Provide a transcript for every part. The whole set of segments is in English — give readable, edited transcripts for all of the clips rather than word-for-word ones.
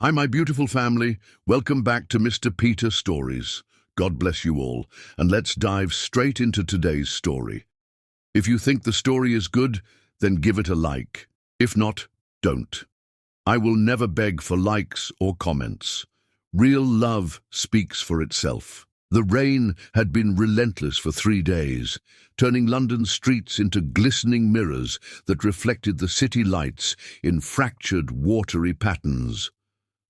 Hi, my beautiful family. Welcome back to Mr. Peter Stories. God bless you all, and let's dive straight into today's story. If you think the story is good, then give it a like. If not, don't. I will never beg for likes or comments. Real love speaks for itself. The rain had been relentless for 3 days, turning London's streets into glistening mirrors that reflected the city lights in fractured, watery patterns.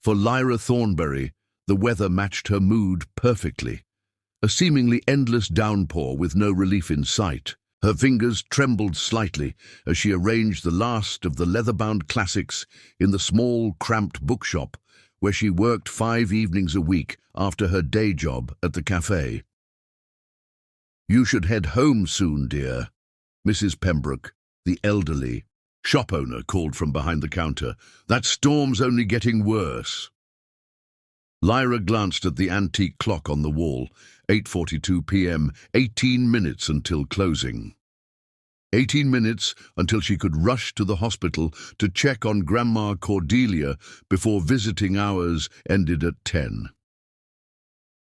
For Lyra Thornberry, the weather matched her mood perfectly. A seemingly endless downpour with no relief in sight. Her fingers trembled slightly as she arranged the last of the leather-bound classics in the small, cramped bookshop where she worked 5 evenings a week after her day job at the cafe. "You should head home soon, dear," Mrs. Pembroke, the elderly shop owner, called from behind the counter. "That storm's only getting worse." Lyra glanced at the antique clock on the wall. 8:42 p.m., 18 minutes until closing. 18 minutes until she could rush to the hospital to check on Grandma Cordelia before visiting hours ended at 10.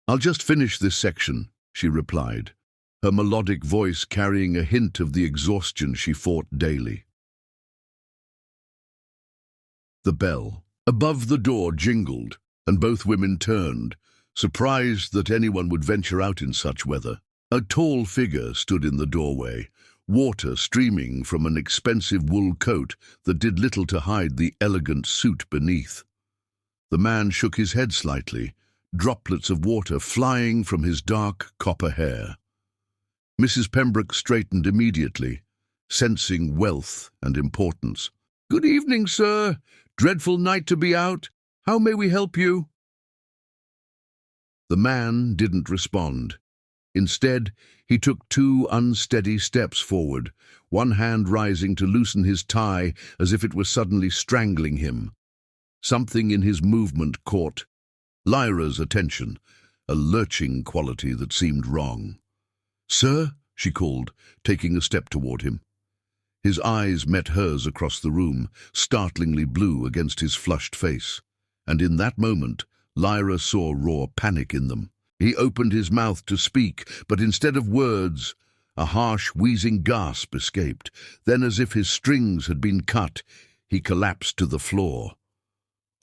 "I'll just finish this section," she replied, her melodic voice carrying a hint of the exhaustion she fought daily. The bell above the door jingled, and both women turned, surprised that anyone would venture out in such weather. A tall figure stood in the doorway, water streaming from an expensive wool coat that did little to hide the elegant suit beneath. The man shook his head slightly, droplets of water flying from his dark copper hair. Mrs. Pembroke straightened immediately, sensing wealth and importance. "Good evening, sir. Dreadful night to be out. How may we help you?" The man didn't respond. Instead, he took 2 unsteady steps forward, one hand rising to loosen his tie as if it were suddenly strangling him. Something in his movement caught Lyra's attention, a lurching quality that seemed wrong. "Sir?" she called, taking a step toward him. His eyes met hers across the room, startlingly blue against his flushed face. And in that moment, Lyra saw raw panic in them. He opened his mouth to speak, but instead of words, a harsh, wheezing gasp escaped. Then, as if his strings had been cut, he collapsed to the floor.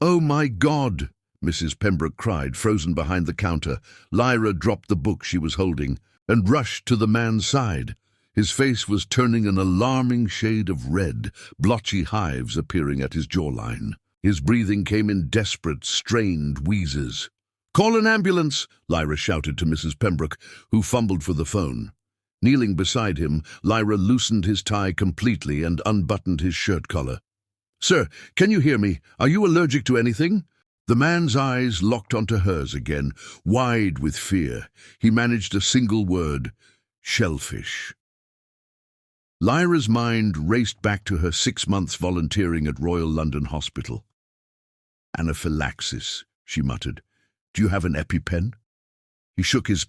"Oh, my God!" Mrs. Pembroke cried, frozen behind the counter. Lyra dropped the book she was holding and rushed to the man's side. His face was turning an alarming shade of red, blotchy hives appearing at his jawline. His breathing came in desperate, strained wheezes. "Call an ambulance!" Lyra shouted to Mrs. Pembroke, who fumbled for the phone. Kneeling beside him, Lyra loosened his tie completely and unbuttoned his shirt collar. "Sir, can you hear me? Are you allergic to anything?" The man's eyes locked onto hers again, wide with fear. He managed a single word: "Shellfish." Lyra's mind raced back to her 6 months volunteering at Royal London Hospital. "Anaphylaxis," she muttered. "Do you have an EpiPen?" He shook his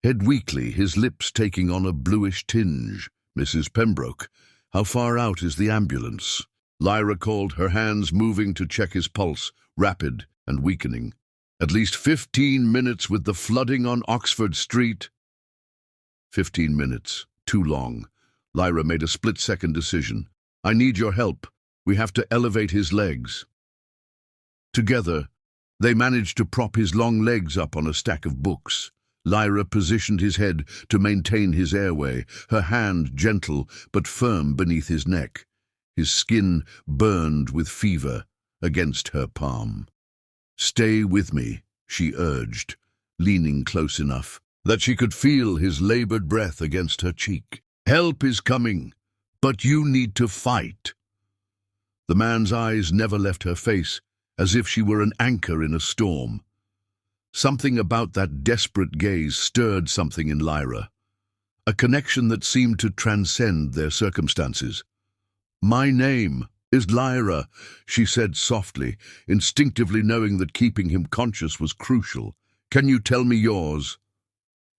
head weakly, his lips taking on a bluish tinge. "Mrs. Pembroke, how far out is the ambulance?" Lyra called, her hands moving to check his pulse, rapid and weakening. "At least 15 minutes with the flooding on Oxford Street." 15 minutes. Too long. Lyra made a split-second decision. "I need your help. We have to elevate his legs." Together, they managed to prop his long legs up on a stack of books. Lyra positioned his head to maintain his airway, her hand gentle but firm beneath his neck. His skin burned with fever against her palm. "Stay with me," she urged, leaning close enough that she could feel his labored breath against her cheek. "Help is coming, but you need to fight." The man's eyes never left her face, as if she were an anchor in a storm. Something about that desperate gaze stirred something in Lyra, a connection that seemed to transcend their circumstances. "My name is Lyra," she said softly, instinctively knowing that keeping him conscious was crucial. "Can you tell me yours?"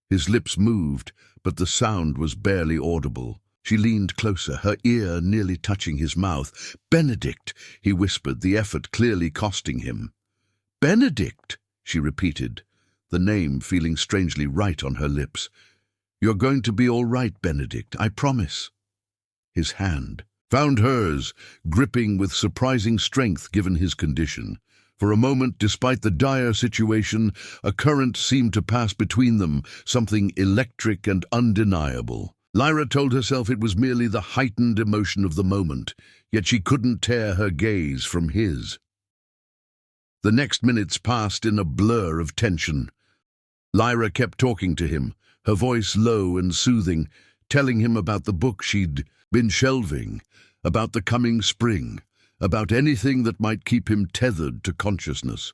His lips moved, but the sound was barely audible. She leaned closer, her ear nearly touching his mouth. "Benedict," he whispered, the effort clearly costing him. Benedict, she repeated, the name feeling strangely right on her lips. You're going to be all right, Benedict, I promise. His hand found hers, gripping with surprising strength given his condition. For a moment, despite the dire situation, a current seemed to pass between them, something electric and undeniable. Lyra told herself it was merely the heightened emotion of the moment, yet she couldn't tear her gaze from his. The next minutes passed in a blur of tension. Lyra kept talking to him, her voice low and soothing, telling him about the book she'd been shelving, about the coming spring, about anything that might keep him tethered to consciousness.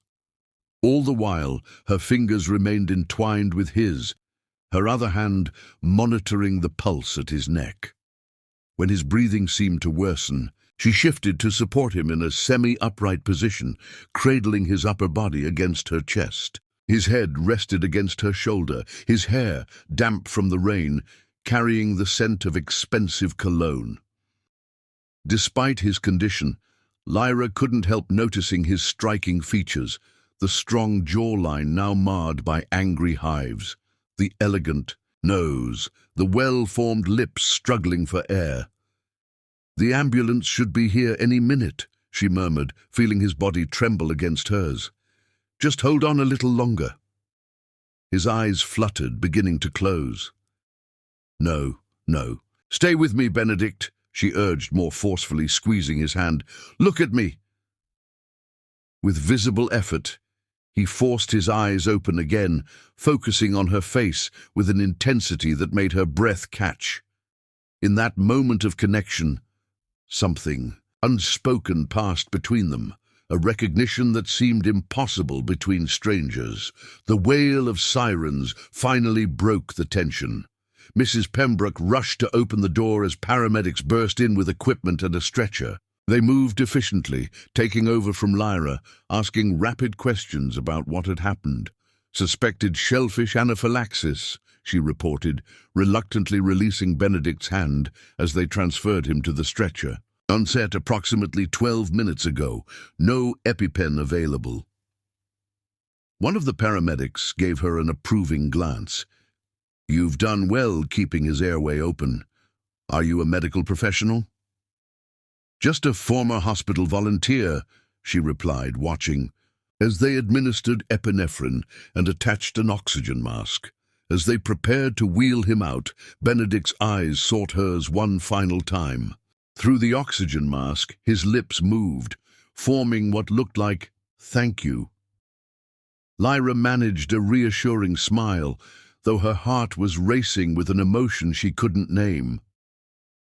All the while, her fingers remained entwined with his, her other hand monitoring the pulse at his neck. When his breathing seemed to worsen, she shifted to support him in a semi-upright position, cradling his upper body against her chest. His head rested against her shoulder, his hair, damp from the rain, carrying the scent of expensive cologne. Despite his condition, Lyra couldn't help noticing his striking features, the strong jawline now marred by angry hives, the elegant nose, the well-formed lips struggling for air. The ambulance should be here any minute, she murmured, feeling his body tremble against hers. Just hold on a little longer. His eyes fluttered, beginning to close. No, no. Stay with me, Benedict, she urged more forcefully, squeezing his hand. Look at me. With visible effort, he forced his eyes open again, focusing on her face with an intensity that made her breath catch. In that moment of connection, something unspoken passed between them, a recognition that seemed impossible between strangers. The wail of sirens finally broke the tension. Mrs. Pembroke rushed to open the door as paramedics burst in with equipment and a stretcher. They moved efficiently, taking over from Lyra, asking rapid questions about what had happened. Suspected shellfish anaphylaxis, she reported, reluctantly releasing Benedict's hand as they transferred him to the stretcher. Onset approximately 12 minutes ago. No EpiPen available. One of the paramedics gave her an approving glance. You've done well keeping his airway open. Are you a medical professional? Just a former hospital volunteer, she replied, watching, as they administered epinephrine and attached an oxygen mask. As they prepared to wheel him out, Benedict's eyes sought hers one final time. Through the oxygen mask, his lips moved, forming what looked like, "Thank you." Lyra managed a reassuring smile, though her heart was racing with an emotion she couldn't name.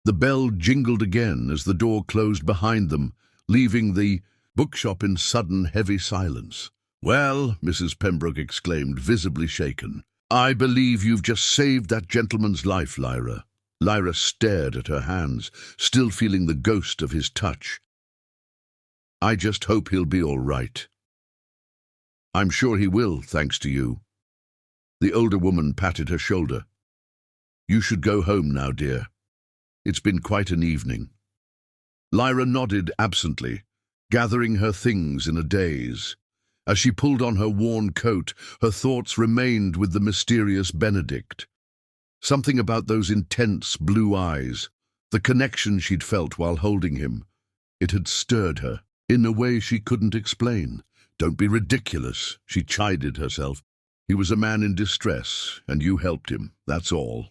The bell jingled again as the door closed behind them, leaving the bookshop in sudden heavy silence. "Well," Mrs. Pembroke exclaimed, visibly shaken, "I believe you've just saved that gentleman's life, Lyra." Lyra stared at her hands, still feeling the ghost of his touch. "I just hope he'll be all right." "I'm sure he will, thanks to you." The older woman patted her shoulder. "You should go home now, dear. It's been quite an evening." Lyra nodded absently, gathering her things in a daze. As she pulled on her worn coat, her thoughts remained with the mysterious Benedict. Something about those intense blue eyes, the connection she'd felt while holding him. It had stirred her, in a way she couldn't explain. "Don't be ridiculous," she chided herself. "He was a man in distress, and you helped him, that's all."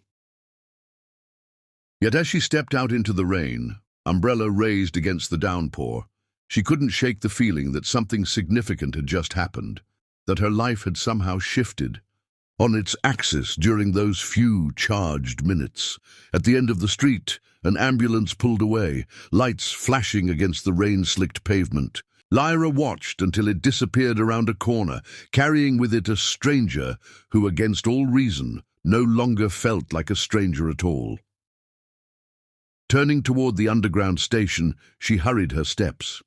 Yet as she stepped out into the rain, umbrella raised against the downpour, she couldn't shake the feeling that something significant had just happened, that her life had somehow shifted on its axis during those few charged minutes. At the end of the street, an ambulance pulled away, lights flashing against the rain-slicked pavement. Lyra watched until it disappeared around a corner, carrying with it a stranger who, against all reason, no longer felt like a stranger at all. Turning toward the underground station, she hurried her steps.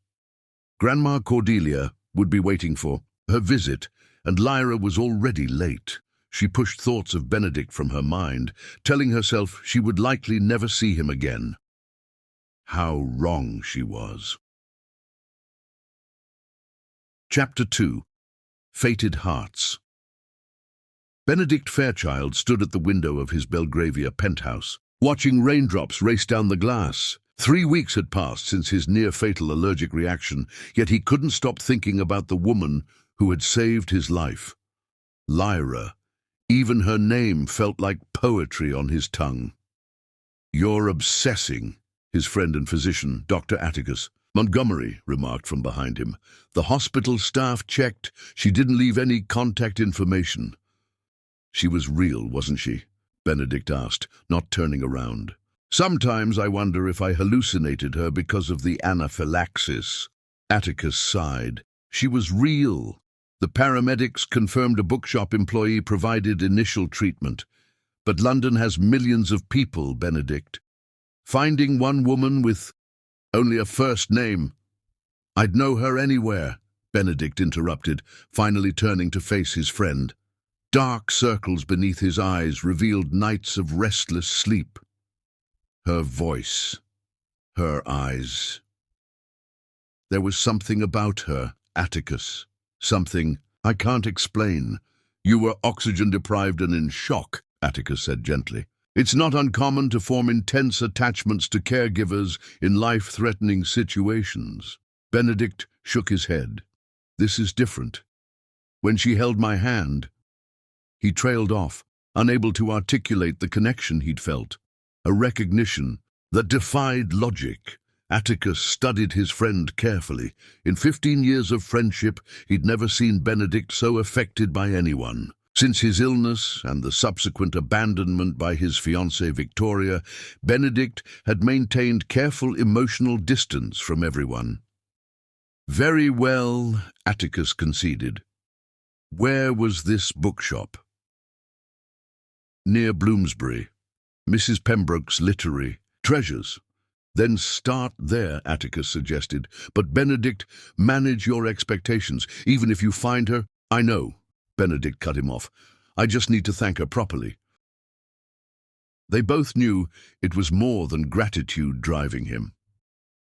Grandma Cordelia would be waiting for her visit, and Lyra was already late. She pushed thoughts of Benedict from her mind, telling herself she would likely never see him again. How wrong she was. Chapter 2. Fated Hearts. Benedict Fairchild stood at the window of his Belgravia penthouse, watching raindrops race down the glass. 3 weeks had passed since his near-fatal allergic reaction, yet he couldn't stop thinking about the woman who had saved his life. Lyra. Even her name felt like poetry on his tongue. "You're obsessing," his friend and physician, Dr. Atticus Montgomery, remarked from behind him. The hospital staff checked. She didn't leave any contact information. "She was real, wasn't she?" Benedict asked, not turning around. "Sometimes I wonder if I hallucinated her because of the anaphylaxis." Atticus sighed. "She was real. The paramedics confirmed a bookshop employee provided initial treatment. But London has millions of people, Benedict. Finding one woman with only a first name—" "I'd know her anywhere," Benedict interrupted, finally turning to face his friend. Dark circles beneath his eyes revealed nights of restless sleep. Her voice, her eyes. There was something about her, Atticus. Something I can't explain. "You were oxygen-deprived and in shock," Atticus said gently. "It's not uncommon to form intense attachments to caregivers in life-threatening situations." Benedict shook his head. "This is different. When she held my hand—" He trailed off, unable to articulate the connection he'd felt. A recognition that defied logic. Atticus studied his friend carefully. In 15 years of friendship, he'd never seen Benedict so affected by anyone. Since his illness and the subsequent abandonment by his fiancée Victoria, Benedict had maintained careful emotional distance from everyone. "Very well," Atticus conceded. "Where was this bookshop?" "Near Bloomsbury. Mrs. Pembroke's literary treasures." "Then start there," Atticus suggested. "But Benedict, manage your expectations. Even if you find her—" "I know," Benedict cut him off. "I just need to thank her properly." They both knew it was more than gratitude driving him.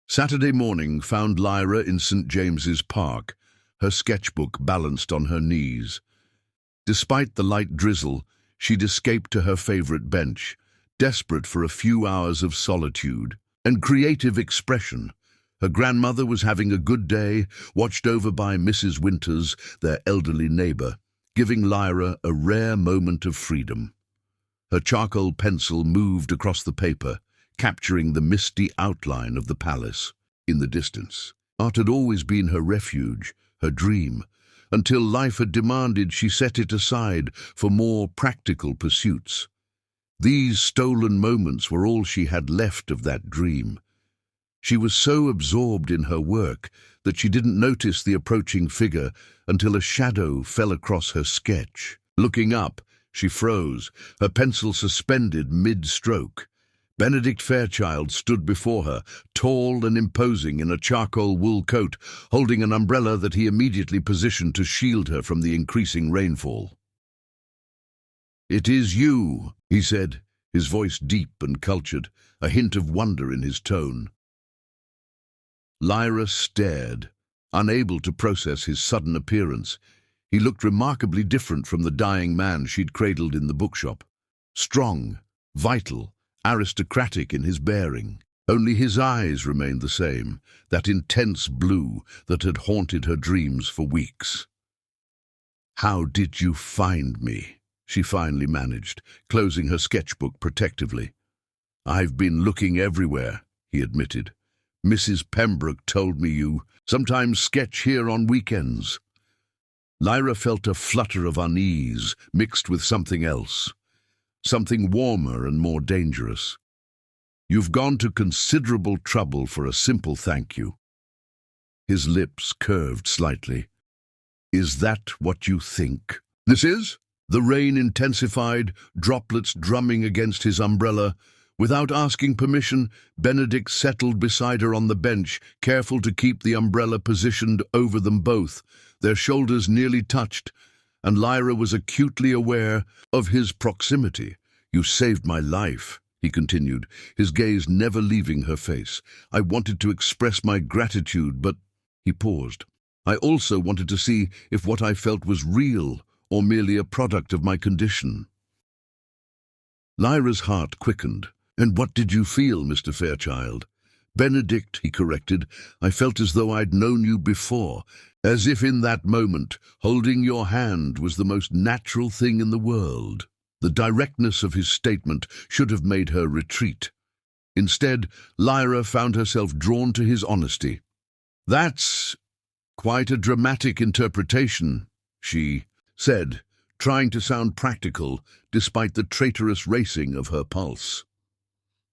Saturday morning found Lyra in St. James's Park, her sketchbook balanced on her knees. Despite the light drizzle, she'd escaped to her favorite bench, desperate for a few hours of solitude and creative expression. Her grandmother was having a good day, watched over by Mrs. Winters, their elderly neighbor, giving Lyra a rare moment of freedom. Her charcoal pencil moved across the paper, capturing the misty outline of the palace in the distance. Art had always been her refuge, her dream. Until life had demanded she set it aside for more practical pursuits. These stolen moments were all she had left of that dream. She was so absorbed in her work that she didn't notice the approaching figure until a shadow fell across her sketch. Looking up, she froze, her pencil suspended mid-stroke. Benedict Fairchild stood before her, tall and imposing in a charcoal wool coat, holding an umbrella that he immediately positioned to shield her from the increasing rainfall. "It is you," he said, his voice deep and cultured, a hint of wonder in his tone. Lyra stared, unable to process his sudden appearance. He looked remarkably different from the dying man she'd cradled in the bookshop. Strong, vital, aristocratic in his bearing. Only his eyes remained the same, that intense blue that had haunted her dreams for weeks. "How did you find me?" she finally managed, closing her sketchbook protectively. "I've been looking everywhere," he admitted. "Mrs. Pembroke told me you sometimes sketch here on weekends." Lyra felt a flutter of unease mixed with something else. Something warmer and more dangerous. "You've gone to considerable trouble for a simple thank you." His lips curved slightly. "Is that what you think this is?" The rain intensified, droplets drumming against his umbrella. Without asking permission, Benedict settled beside her on the bench, careful to keep the umbrella positioned over them both. Their shoulders nearly touched, and Lyra was acutely aware of his proximity. "You saved my life," he continued, his gaze never leaving her face. "I wanted to express my gratitude, but—" He paused. I also wanted to see if what I felt was real or merely a product of my condition. Lyra's heart quickened. "And what did you feel, Mr. Fairchild?" "Benedict," he corrected, "I felt as though I'd known you before, as if in that moment holding your hand was the most natural thing in the world." The directness of his statement should have made her retreat. Instead, Lyra found herself drawn to his honesty. "That's quite a dramatic interpretation," she said, trying to sound practical despite the traitorous racing of her pulse.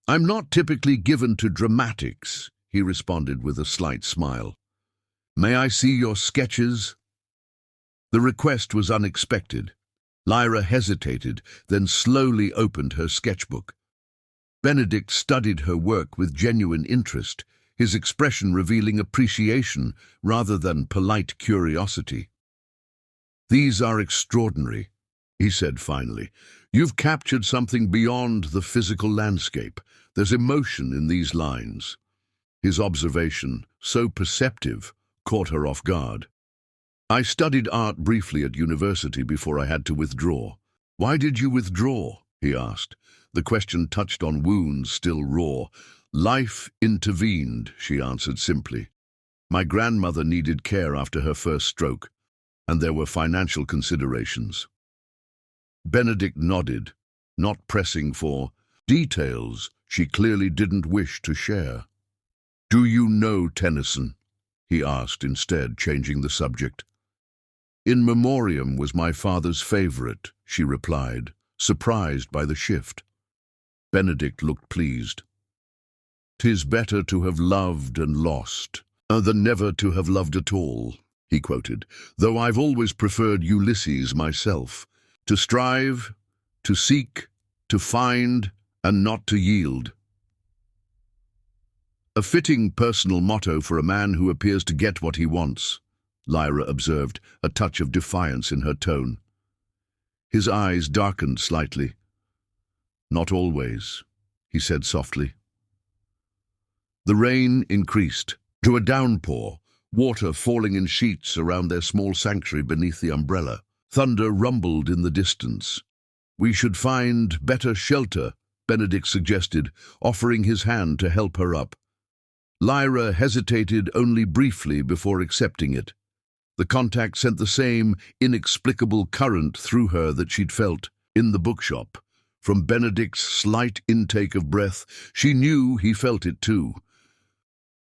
"I'm not typically given to dramatics," he responded with a slight smile. "May I see your sketches?" The request was unexpected. Lyra hesitated, then slowly opened her sketchbook. Benedict studied her work with genuine interest, his expression revealing appreciation rather than polite curiosity. "These are extraordinary," he said finally. "You've captured something beyond the physical landscape. There's emotion in these lines." His observation, so perceptive, caught her off guard. "I studied art briefly at university before I had to withdraw." "Why did you withdraw?" he asked. The question touched on wounds still raw. "Life intervened," she answered simply. "My grandmother needed care after her first stroke, and there were financial considerations." Benedict nodded, not pressing for details she clearly didn't wish to share. "Do you know Tennyson?" he asked instead, changing the subject. "In Memoriam was my father's favorite," she replied, surprised by the shift. Benedict looked pleased. "'Tis better to have loved and lost, than never to have loved at all," he quoted, "though I've always preferred Ulysses myself. To strive, to seek, to find, and not to yield." "A fitting personal motto for a man who appears to get what he wants," Lyra observed, a touch of defiance in her tone. His eyes darkened slightly. "Not always," he said softly. The rain increased to a downpour, water falling in sheets around their small sanctuary beneath the umbrella. Thunder rumbled in the distance. "We should find better shelter," Benedict suggested, offering his hand to help her up. Lyra hesitated only briefly before accepting it. The contact sent the same inexplicable current through her that she'd felt in the bookshop. From Benedict's slight intake of breath, she knew he felt it too.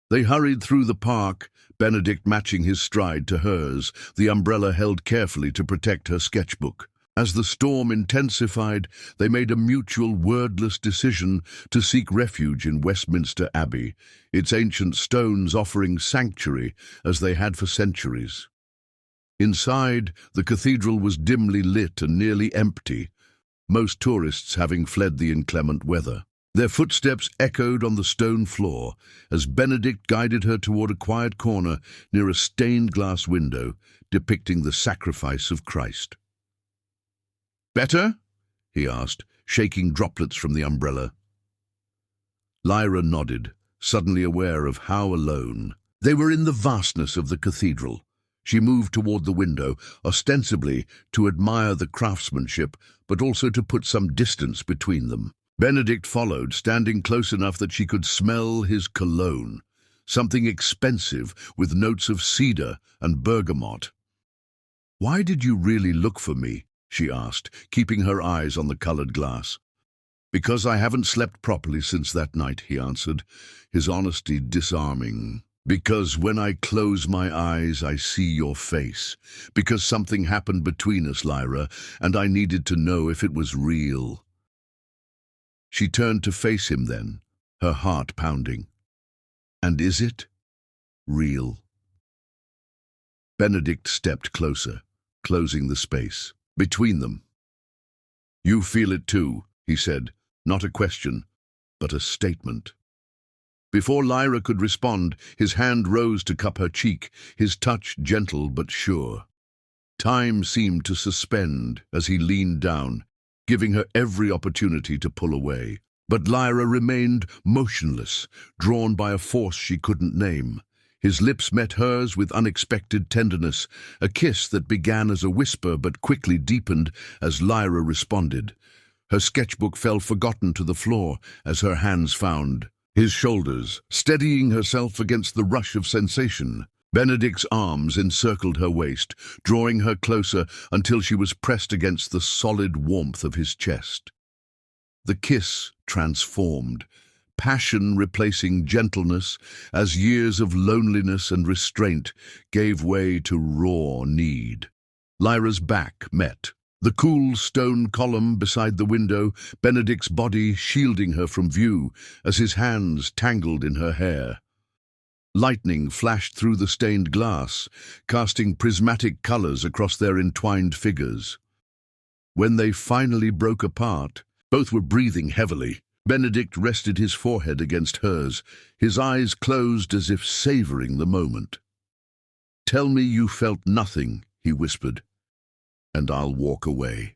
They hurried through the park, Benedict matching his stride to hers, the umbrella held carefully to protect her sketchbook. As the storm intensified, they made a mutual wordless decision to seek refuge in Westminster Abbey, its ancient stones offering sanctuary as they had for centuries. Inside, the cathedral was dimly lit and nearly empty, most tourists having fled the inclement weather. Their footsteps echoed on the stone floor as Benedict guided her toward a quiet corner near a stained glass window depicting the sacrifice of Christ. "Better?" he asked, shaking droplets from the umbrella. Lyra nodded, suddenly aware of how alone. They were in the vastness of the cathedral. She moved toward the window, ostensibly to admire the craftsmanship, but also to put some distance between them. Benedict followed, standing close enough that she could smell his cologne, something expensive with notes of cedar and bergamot. "Why did you really look for me?" she asked, keeping her eyes on the colored glass. "Because I haven't slept properly since that night," he answered, his honesty disarming. "Because when I close my eyes, I see your face. Because something happened between us, Lyra, and I needed to know if it was real." She turned to face him then, her heart pounding. "And is it real?" Benedict stepped closer, closing the space between them. "You feel it too," he said, not a question, but a statement. Before Lyra could respond, his hand rose to cup her cheek, his touch gentle but sure. Time seemed to suspend as he leaned down, giving her every opportunity to pull away. But Lyra remained motionless, drawn by a force she couldn't name. His lips met hers with unexpected tenderness, a kiss that began as a whisper but quickly deepened as Lyra responded. Her sketchbook fell forgotten to the floor as her hands found his shoulders, steadying herself against the rush of sensation. Benedict's arms encircled her waist, drawing her closer until she was pressed against the solid warmth of his chest. The kiss transformed, passion replacing gentleness as years of loneliness and restraint gave way to raw need. Lyra's back met the cool stone column beside the window, Benedict's body shielding her from view as his hands tangled in her hair. Lightning flashed through the stained glass, casting prismatic colors across their entwined figures. When they finally broke apart, both were breathing heavily. Benedict rested his forehead against hers, his eyes closed as if savoring the moment. "Tell me you felt nothing," he whispered, "and I'll walk away."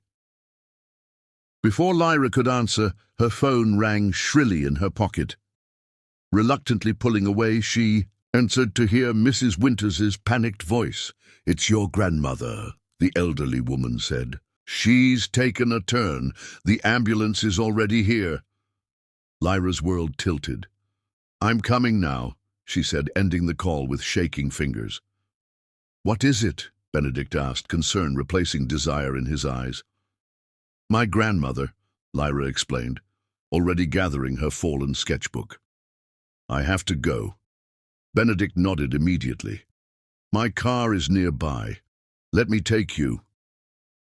Before Lyra could answer, her phone rang shrilly in her pocket. Reluctantly pulling away, she answered to hear Mrs. Winters's panicked voice. "It's your grandmother," the elderly woman said. "She's taken a turn. The ambulance is already here." Lyra's world tilted. "I'm coming now," she said, ending the call with shaking fingers. "What is it?" Benedict asked, concern replacing desire in his eyes. "My grandmother," Lyra explained, already gathering her fallen sketchbook. "I have to go." Benedict nodded immediately. "My car is nearby. Let me take you."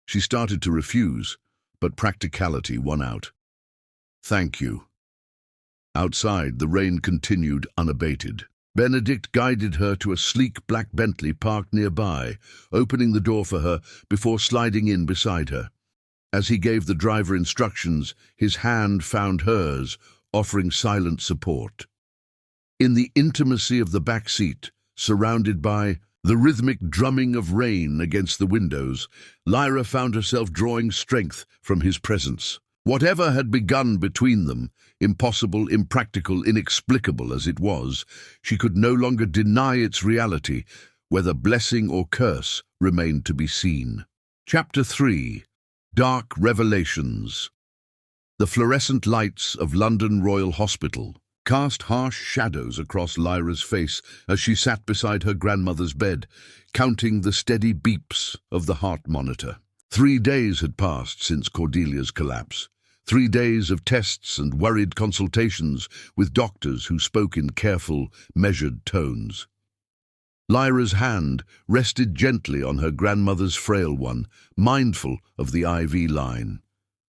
She started to refuse, but practicality won out. "Thank you." Outside, the rain continued unabated. Benedict guided her to a sleek black Bentley parked nearby, opening the door for her before sliding in beside her. As he gave the driver instructions, his hand found hers, offering silent support. In the intimacy of the back seat, surrounded by the rhythmic drumming of rain against the windows, Lyra found herself drawing strength from his presence. Whatever had begun between them, impossible, impractical, inexplicable as it was, she could no longer deny its reality. Whether blessing or curse remained to be seen. Chapter 3. Dark Revelations. The fluorescent lights of London Royal Hospital cast harsh shadows across Lyra's face as she sat beside her grandmother's bed, counting the steady beeps of the heart monitor. 3 days had passed since Cordelia's collapse. 3 days of tests and worried consultations with doctors who spoke in careful, measured tones. Lyra's hand rested gently on her grandmother's frail one, mindful of the IV line.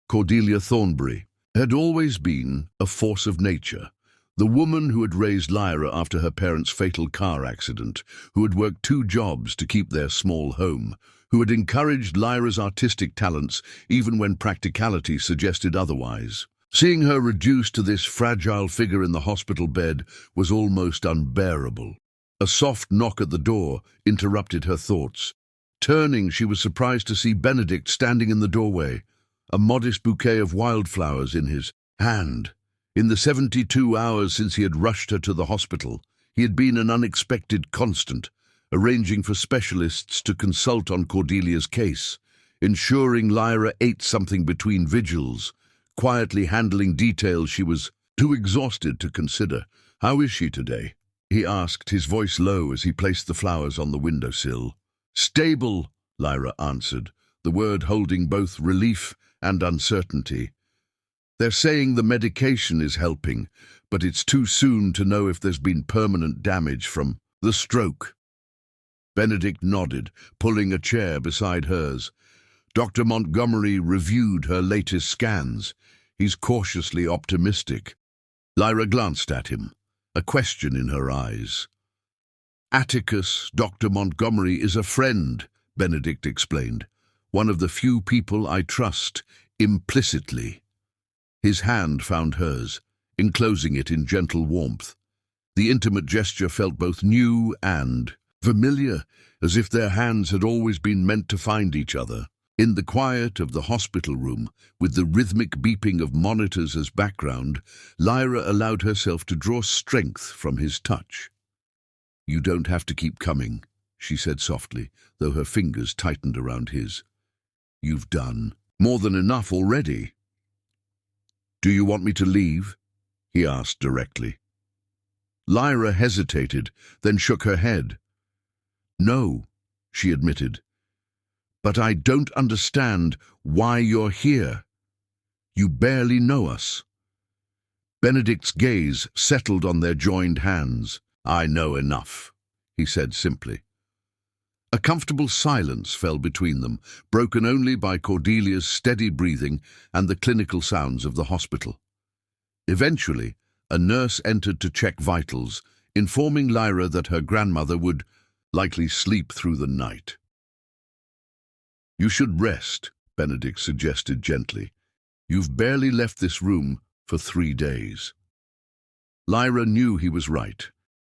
Cordelia Thornbury had always been a force of nature, the woman who had raised Lyra after her parents' fatal car accident, who had worked 2 jobs to keep their small home, who had encouraged Lyra's artistic talents even when practicality suggested otherwise. Seeing her reduced to this fragile figure in the hospital bed was almost unbearable. A soft knock at the door interrupted her thoughts. Turning, she was surprised to see Benedict standing in the doorway, a modest bouquet of wildflowers in his hand. In the 72 hours since he had rushed her to the hospital, he had been an unexpected constant, arranging for specialists to consult on Cordelia's case, ensuring Lyra ate something between vigils, quietly handling details she was too exhausted to consider. "How is she today?" he asked, his voice low as he placed the flowers on the windowsill. "Stable," Lyra answered, the word holding both relief and uncertainty. "They're saying the medication is helping, but it's too soon to know if there's been permanent damage from the stroke." Benedict nodded, pulling a chair beside hers. Dr. Montgomery reviewed her latest scans. He's cautiously optimistic. Lyra glanced at him, a question in her eyes. "Atticus, Dr. Montgomery, is a friend," Benedict explained. "One of the few people I trust implicitly." His hand found hers, enclosing it in gentle warmth. The intimate gesture felt both new and familiar, as if their hands had always been meant to find each other. In the quiet of the hospital room, with the rhythmic beeping of monitors as background, Lyra allowed herself to draw strength from his touch. "You don't have to keep coming," she said softly, though her fingers tightened around his. "You've done more than enough already." "Do you want me to leave?" he asked directly. Lyra hesitated, then shook her head. "No," she admitted. "But I don't understand why you're here. You barely know us." Benedict's gaze settled on their joined hands. "I know enough," he said simply. A comfortable silence fell between them, broken only by Cordelia's steady breathing and the clinical sounds of the hospital. Eventually, a nurse entered to check vitals, informing Lyra that her grandmother would likely sleep through the night. "You should rest," Benedict suggested gently. "You've barely left this room for 3 days." Lyra knew he was right.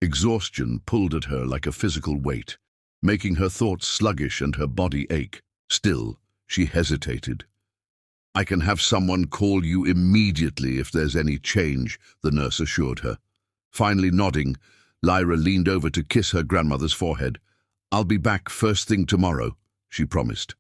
Exhaustion pulled at her like a physical weight, making her thoughts sluggish and her body ache. Still, she hesitated. "I can have someone call you immediately if there's any change," the nurse assured her. Finally nodding, Lyra leaned over to kiss her grandmother's forehead. "I'll be back first thing tomorrow," she promised.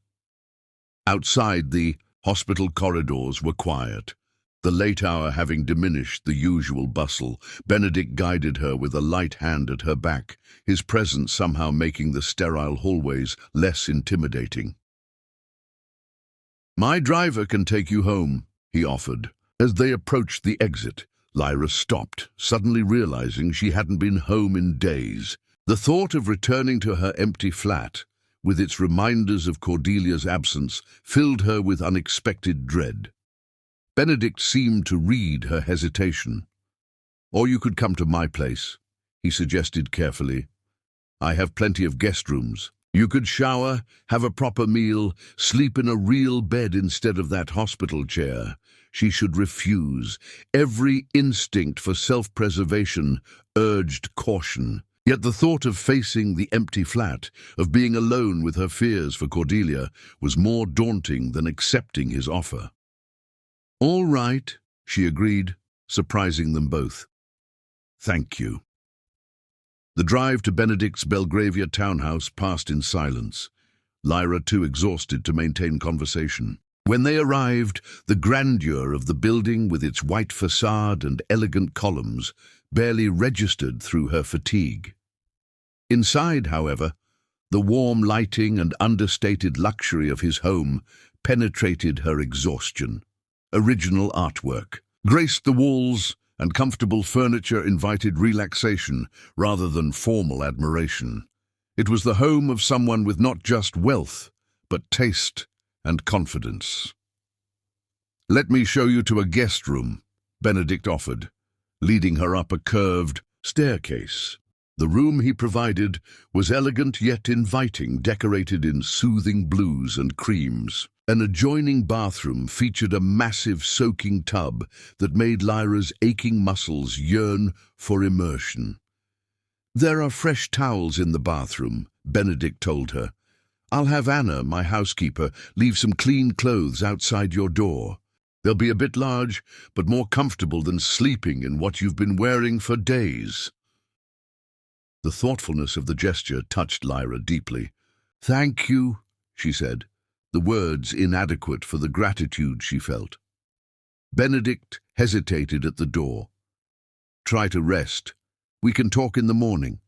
Outside, the hospital corridors were quiet. The late hour having diminished the usual bustle, Benedict guided her with a light hand at her back, his presence somehow making the sterile hallways less intimidating. "My driver can take you home," he offered. As they approached the exit, Lyra stopped, suddenly realizing she hadn't been home in days. The thought of returning to her empty flat, with its reminders of Cordelia's absence, filled her with unexpected dread. Benedict seemed to read her hesitation. "Or you could come to my place," he suggested carefully. "I have plenty of guest rooms. You could shower, have a proper meal, sleep in a real bed instead of that hospital chair." She should refuse. Every instinct for self-preservation urged caution. Yet the thought of facing the empty flat, of being alone with her fears for Cordelia, was more daunting than accepting his offer. "All right," she agreed, surprising them both. "Thank you." The drive to Benedict's Belgravia townhouse passed in silence, Lyra too exhausted to maintain conversation. When they arrived, the grandeur of the building with its white facade and elegant columns barely registered through her fatigue. Inside, however, the warm lighting and understated luxury of his home penetrated her exhaustion. Original artwork graced the walls, and comfortable furniture invited relaxation rather than formal admiration. It was the home of someone with not just wealth, but taste and confidence. "Let me show you to a guest room," Benedict offered, leading her up a curved staircase. The room he provided was elegant yet inviting, decorated in soothing blues and creams. An adjoining bathroom featured a massive soaking tub that made Lyra's aching muscles yearn for immersion. "There are fresh towels in the bathroom," Benedict told her. "I'll have Anna, my housekeeper, leave some clean clothes outside your door. They'll be a bit large, but more comfortable than sleeping in what you've been wearing for days." The thoughtfulness of the gesture touched Lyra deeply. "Thank you," she said, the words inadequate for the gratitude she felt. Benedict hesitated at the door. "Try to rest. We can talk in the morning."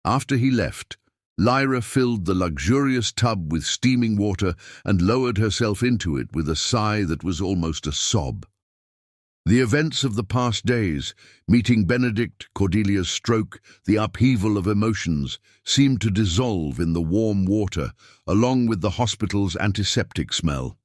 After he left, Lyra filled the luxurious tub with steaming water and lowered herself into it with a sigh that was almost a sob. The events of the past days, meeting Benedict, Cordelia's stroke, the upheaval of emotions, seemed to dissolve in the warm water, along with the hospital's antiseptic smell.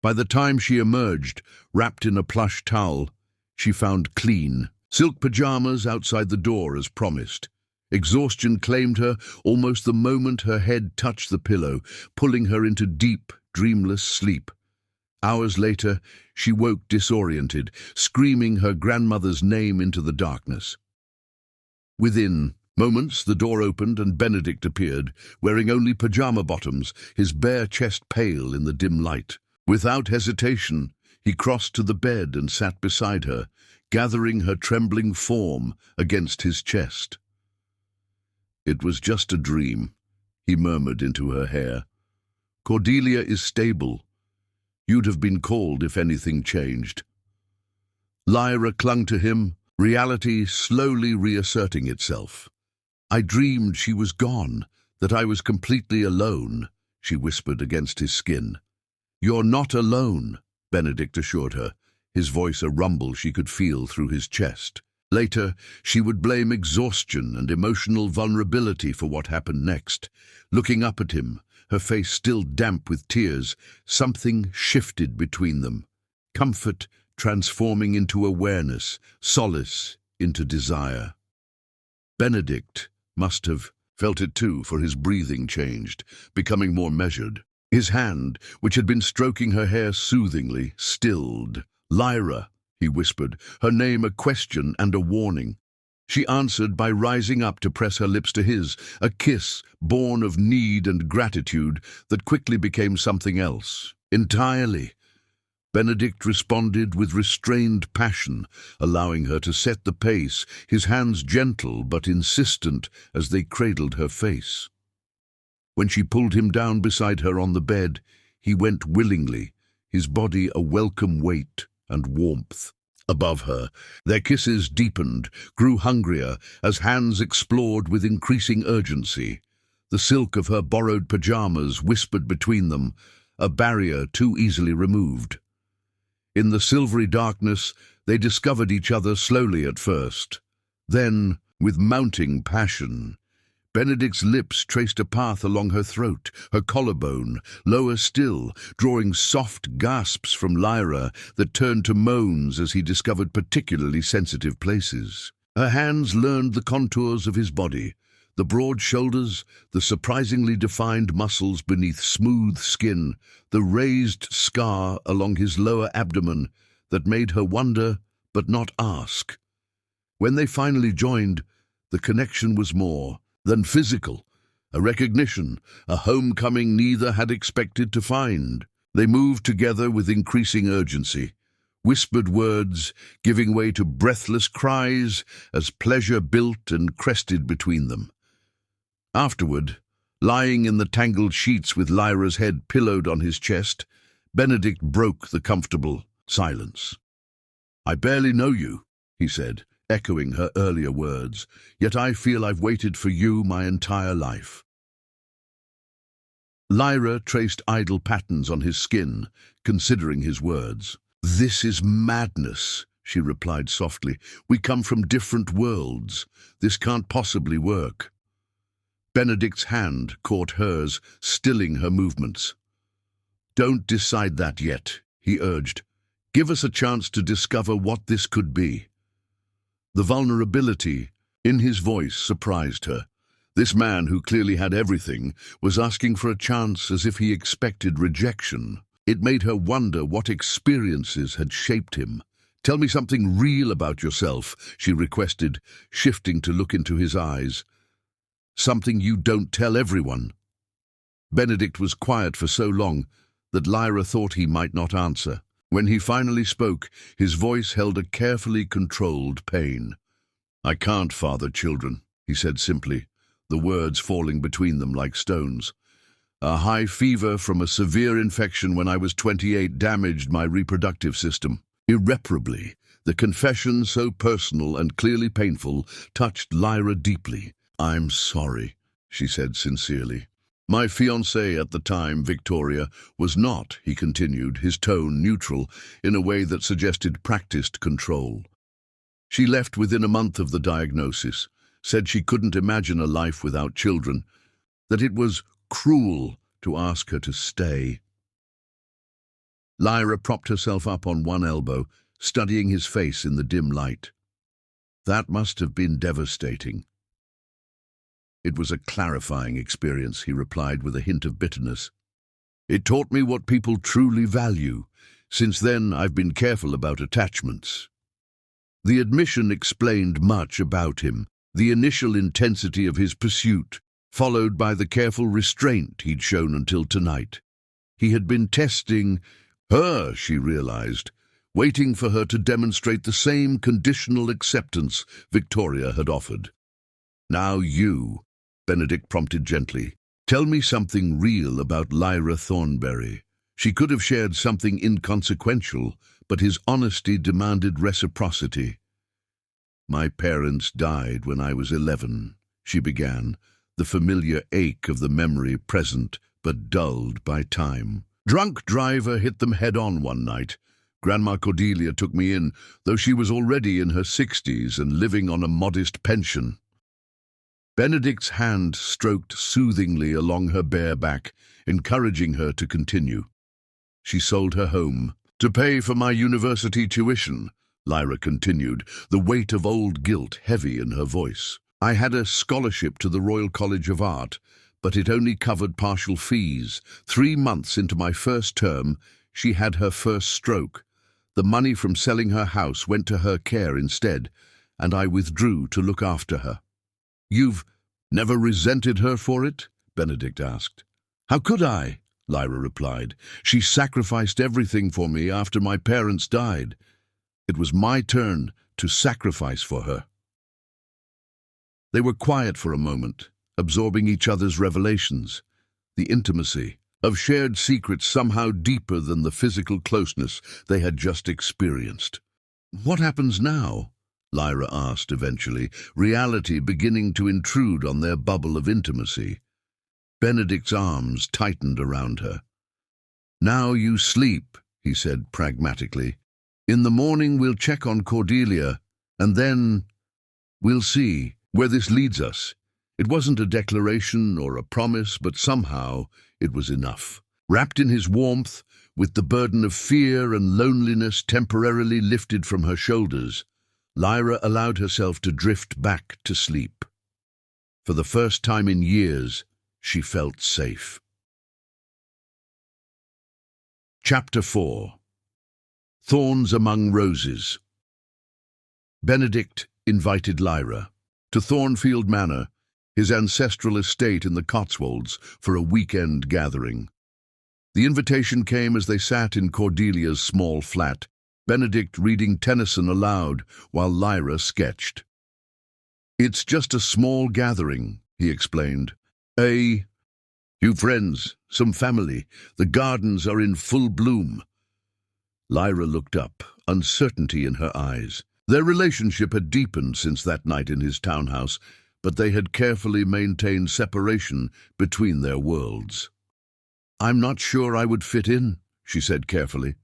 By the time she emerged, wrapped in a plush towel, she found clean silk pajamas outside the door as promised. Exhaustion claimed her almost the moment her head touched the pillow, pulling her into deep, dreamless sleep. Hours later, she woke disoriented, screaming her grandmother's name into the darkness. Within moments, the door opened and Benedict appeared, wearing only pajama bottoms, his bare chest pale in the dim light. Without hesitation, he crossed to the bed and sat beside her, gathering her trembling form against his chest. "It was just a dream," he murmured into her hair. "Cordelia is stable. You'd have been called if anything changed." Lyra clung to him, reality slowly reasserting itself. "I dreamed she was gone, that I was completely alone," she whispered against his skin. "You're not alone," Benedict assured her, his voice a rumble she could feel through his chest. Later, she would blame exhaustion and emotional vulnerability for what happened next. Looking up at him, her face still damp with tears, something shifted between them. Comfort transforming into awareness, solace into desire. Benedict must have felt it too, for his breathing changed, becoming more measured. His hand, which had been stroking her hair soothingly, stilled. "Lyra," he whispered, her name a question and a warning. She answered by rising up to press her lips to his, a kiss born of need and gratitude that quickly became something else, entirely. Benedict responded with restrained passion, allowing her to set the pace, his hands gentle but insistent as they cradled her face. When she pulled him down beside her on the bed, he went willingly, his body a welcome weight and warmth. Above her, their kisses deepened, grew hungrier, as hands explored with increasing urgency. The silk of her borrowed pajamas whispered between them, a barrier too easily removed. In the silvery darkness, they discovered each other slowly at first. Then, with mounting passion, Benedict's lips traced a path along her throat, her collarbone, lower still, drawing soft gasps from Lyra that turned to moans as he discovered particularly sensitive places. Her hands learned the contours of his body, the broad shoulders, the surprisingly defined muscles beneath smooth skin, the raised scar along his lower abdomen that made her wonder but not ask. When they finally joined, the connection was more than physical, a recognition, a homecoming neither had expected to find. They moved together with increasing urgency, whispered words giving way to breathless cries as pleasure built and crested between them. Afterward, lying in the tangled sheets with Lyra's head pillowed on his chest, Benedict broke the comfortable silence. "I barely know you," he said, echoing her earlier words, "yet I feel I've waited for you my entire life." Lyra traced idle patterns on his skin, considering his words. "This is madness," she replied softly. "We come from different worlds. This can't possibly work." Benedict's hand caught hers, stilling her movements. "Don't decide that yet," he urged. "Give us a chance to discover what this could be." The vulnerability in his voice surprised her. This man, who clearly had everything, was asking for a chance as if he expected rejection. It made her wonder what experiences had shaped him. "Tell me something real about yourself," she requested, shifting to look into his eyes. "Something you don't tell everyone." Benedict was quiet for so long that Lyra thought he might not answer. When he finally spoke, his voice held a carefully controlled pain. "I can't father children," he said simply, the words falling between them like stones. "A high fever from a severe infection when I was 28 damaged my reproductive system. Irreparably." The confession, so personal and clearly painful, touched Lyra deeply. "I'm sorry," she said sincerely. "My fiancée at the time, Victoria, was not," he continued, his tone neutral, in a way that suggested practiced control. "She left within a month of the diagnosis, said she couldn't imagine a life without children, that it was cruel to ask her to stay." Lyra propped herself up on one elbow, studying his face in the dim light. "That must have been devastating." "It was a clarifying experience," he replied with a hint of bitterness. "It taught me what people truly value. Since then, I've been careful about attachments." The admission explained much about him, the initial intensity of his pursuit, followed by the careful restraint he'd shown until tonight. He had been testing her, she realized, waiting for her to demonstrate the same conditional acceptance Victoria had offered. "Now you," Benedict prompted gently. Tell me something real about Lyra Thornberry. She could have shared something inconsequential, but his honesty demanded reciprocity. My parents died when I was 11, she began, the familiar ache of the memory present but dulled by time. Drunk driver hit them head-on one night. Grandma Cordelia took me in, though she was already in her 60s and living on a modest pension. Benedict's hand stroked soothingly along her bare back, encouraging her to continue. She sold her home to pay for my university tuition, Lyra continued, the weight of old guilt heavy in her voice. I had a scholarship to the Royal College of Art, but it only covered partial fees. 3 months into my first term, she had her first stroke. The money from selling her house went to her care instead, and I withdrew to look after her. You've never resented her for it? Benedict asked. How could I? Lyra replied. She sacrificed everything for me after my parents died. It was my turn to sacrifice for her. They were quiet for a moment, absorbing each other's revelations. The intimacy of shared secrets somehow deeper than the physical closeness they had just experienced. What happens now? Lyra asked eventually, reality beginning to intrude on their bubble of intimacy. Benedict's arms tightened around her. Now you sleep, he said pragmatically. In the morning we'll check on Cordelia, and then we'll see where this leads us. It wasn't a declaration or a promise, but somehow it was enough. Wrapped in his warmth, with the burden of fear and loneliness temporarily lifted from her shoulders, Lyra allowed herself to drift back to sleep. For the first time in years, she felt safe. Chapter 4. Thorns Among Roses. Benedict invited Lyra to Thornfield Manor, his ancestral estate in the Cotswolds, for a weekend gathering. The invitation came as they sat in Cordelia's small flat, Benedict reading Tennyson aloud while Lyra sketched. It's just a small gathering, he explained. A few friends, some family. The gardens are in full bloom. Lyra looked up, uncertainty in her eyes. Their relationship had deepened since that night in his townhouse, but they had carefully maintained separation between their worlds. I'm not sure I would fit in, she said carefully.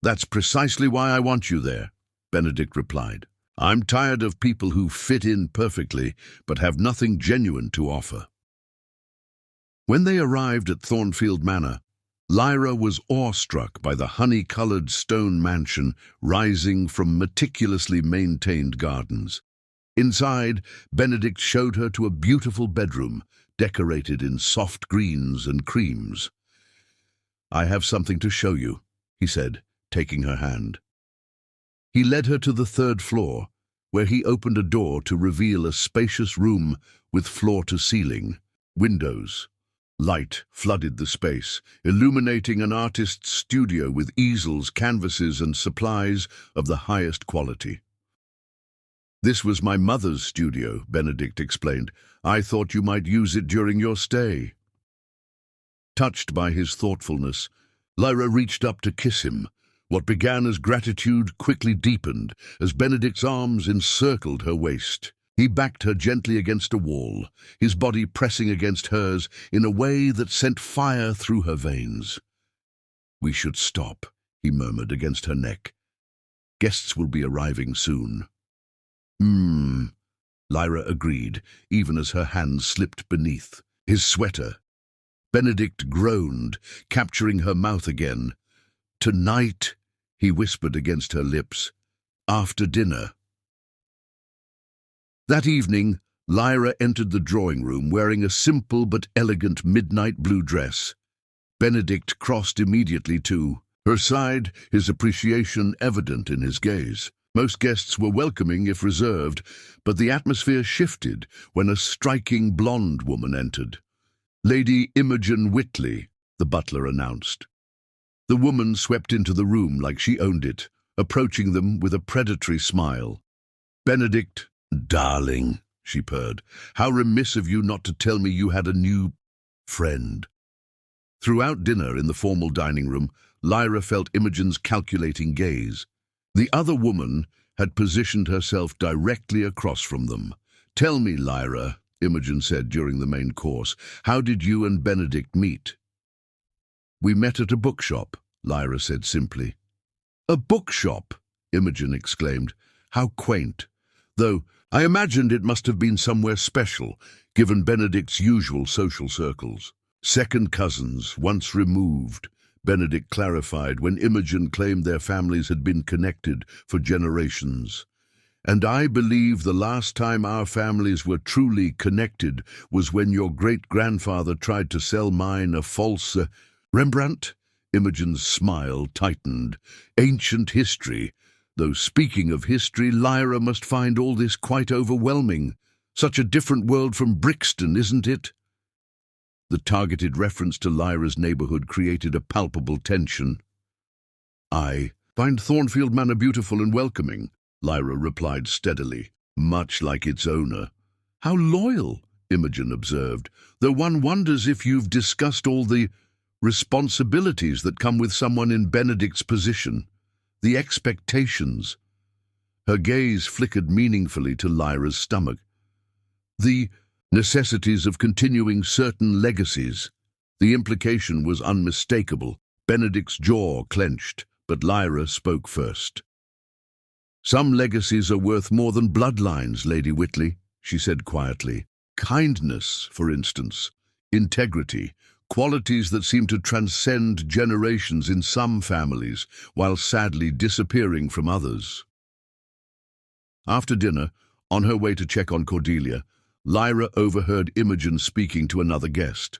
That's precisely why I want you there, Benedict replied. I'm tired of people who fit in perfectly but have nothing genuine to offer. When they arrived at Thornfield Manor, Lyra was awestruck by the honey-colored stone mansion rising from meticulously maintained gardens. Inside, Benedict showed her to a beautiful bedroom, decorated in soft greens and creams. I have something to show you, he said, taking her hand. He led her to the 3rd floor, where he opened a door to reveal a spacious room with floor-to-ceiling windows. Light flooded the space, illuminating an artist's studio with easels, canvases, and supplies of the highest quality. This was my mother's studio, Benedict explained. I thought you might use it during your stay. Touched by his thoughtfulness, Lyra reached up to kiss him. What began as gratitude quickly deepened as Benedict's arms encircled her waist. He backed her gently against a wall, his body pressing against hers in a way that sent fire through her veins. We should stop, he murmured against her neck. Guests will be arriving soon. Lyra agreed, even as her hands slipped beneath his sweater. Benedict groaned, capturing her mouth again. Tonight, he whispered against her lips, after dinner. That evening, Lyra entered the drawing room wearing a simple but elegant midnight blue dress. Benedict crossed immediately to her side, his appreciation evident in his gaze. Most guests were welcoming if reserved, but the atmosphere shifted when a striking blonde woman entered. Lady Imogen Whitley, the butler announced. The woman swept into the room like she owned it, approaching them with a predatory smile. Benedict, darling, she purred. How remiss of you not to tell me you had a new friend. Throughout dinner in the formal dining room, Lyra felt Imogen's calculating gaze. The other woman had positioned herself directly across from them. Tell me, Lyra, Imogen said during the main course, how did you and Benedict meet? We met at a bookshop, Lyra said simply. A bookshop? Imogen exclaimed. How quaint. Though I imagined it must have been somewhere special, given Benedict's usual social circles. Second cousins, once removed, Benedict clarified when Imogen claimed their families had been connected for generations. And I believe the last time our families were truly connected was when your great-grandfather tried to sell mine a false Rembrandt? Imogen's smile tightened. Ancient history. Though speaking of history, Lyra must find all this quite overwhelming. Such a different world from Brixton, isn't it? The targeted reference to Lyra's neighborhood created a palpable tension. I find Thornfield Manor beautiful and welcoming, Lyra replied steadily, much like its owner. How loyal, Imogen observed, though one wonders if you've discussed all the responsibilities that come with someone in Benedict's position, the expectations. Her gaze flickered meaningfully to Lyra's stomach. The necessities of continuing certain legacies. The implication was unmistakable. Benedict's jaw clenched, but Lyra spoke first. Some legacies are worth more than bloodlines, Lady Whitley, she said quietly. Kindness, for instance, integrity, qualities that seem to transcend generations in some families, while sadly disappearing from others. After dinner, on her way to check on Cordelia, Lyra overheard Imogen speaking to another guest.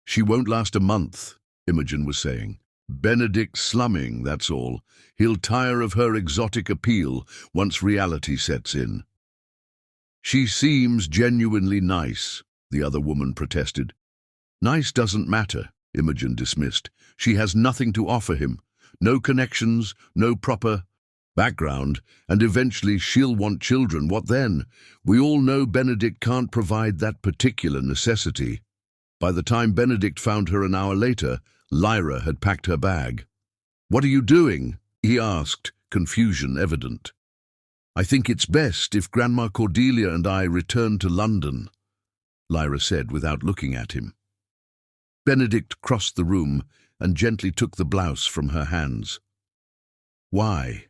She won't last a month, Imogen was saying. Benedict's slumming, that's all. He'll tire of her exotic appeal once reality sets in. She seems genuinely nice, the other woman protested. Nice doesn't matter, Imogen dismissed. She has nothing to offer him. No connections, no proper background, and eventually she'll want children. What then? We all know Benedict can't provide that particular necessity. By the time Benedict found her an hour later, Lyra had packed her bag. What are you doing? He asked, confusion evident. I think it's best if Grandma Cordelia and I return to London, Lyra said without looking at him. Benedict crossed the room and gently took the blouse from her hands. Why?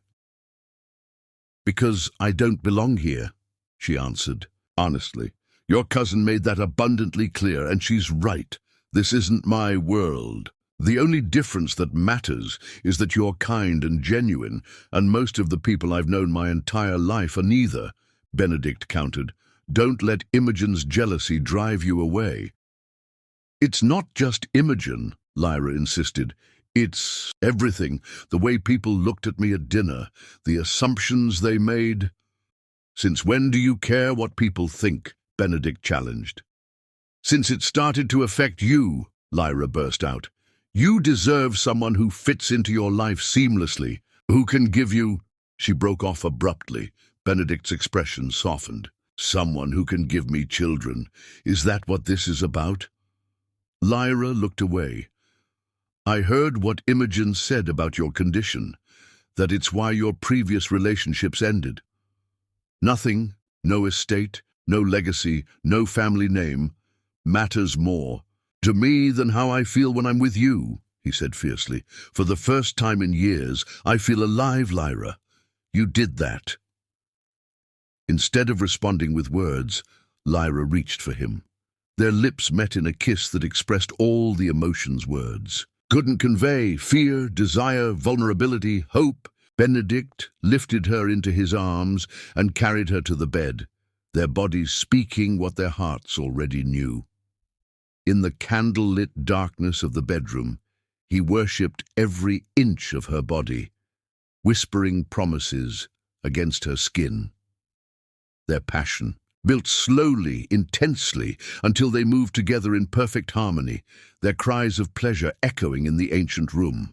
Because I don't belong here, she answered, honestly. Your cousin made that abundantly clear, and she's right. This isn't my world. The only difference that matters is that you're kind and genuine, and most of the people I've known my entire life are neither, Benedict countered. Don't let Imogen's jealousy drive you away. It's not just Imogen, Lyra insisted. It's everything, the way people looked at me at dinner, the assumptions they made. Since when do you care what people think? Benedict challenged. Since it started to affect you, Lyra burst out. You deserve someone who fits into your life seamlessly, who can give you... She broke off abruptly. Benedict's expression softened. Someone who can give me children. Is that what this is about? Lyra looked away. I heard what Imogen said about your condition, that it's why your previous relationships ended. Nothing, no estate, no legacy, no family name, matters more to me than how I feel when I'm with you, he said fiercely. For the first time in years, I feel alive, Lyra. You did that. Instead of responding with words, Lyra reached for him. Their lips met in a kiss that expressed all the emotions words couldn't convey: fear, desire, vulnerability, hope. Benedict lifted her into his arms and carried her to the bed, their bodies speaking what their hearts already knew. In the candle-lit darkness of the bedroom, he worshipped every inch of her body, whispering promises against her skin. Their passion built slowly, intensely, until they moved together in perfect harmony, their cries of pleasure echoing in the ancient room.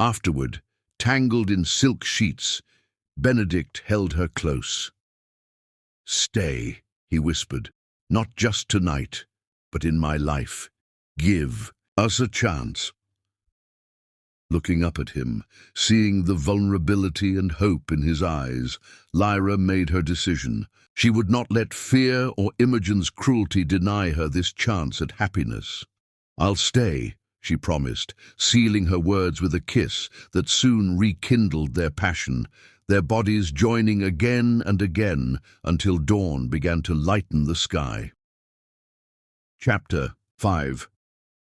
Afterward, tangled in silk sheets, Benedict held her close. Stay, he whispered. Not just tonight, but in my life. Give us a chance. Looking up at him, seeing the vulnerability and hope in his eyes, Lyra made her decision. She would not let fear or Imogen's cruelty deny her this chance at happiness. I'll stay, she promised, sealing her words with a kiss that soon rekindled their passion, their bodies joining again and again until dawn began to lighten the sky. Chapter 5.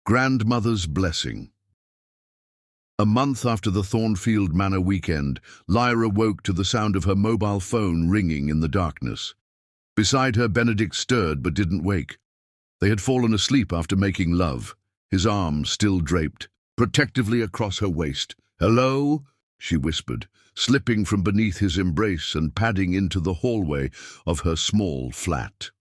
Grandmother's Blessing. A month after the Thornfield Manor weekend, Lyra woke to the sound of her mobile phone ringing in the darkness. Beside her, Benedict stirred but didn't wake. They had fallen asleep after making love, his arm still draped, protectively across her waist. "Hello?" she whispered, slipping from beneath his embrace and padding into the hallway of her small flat.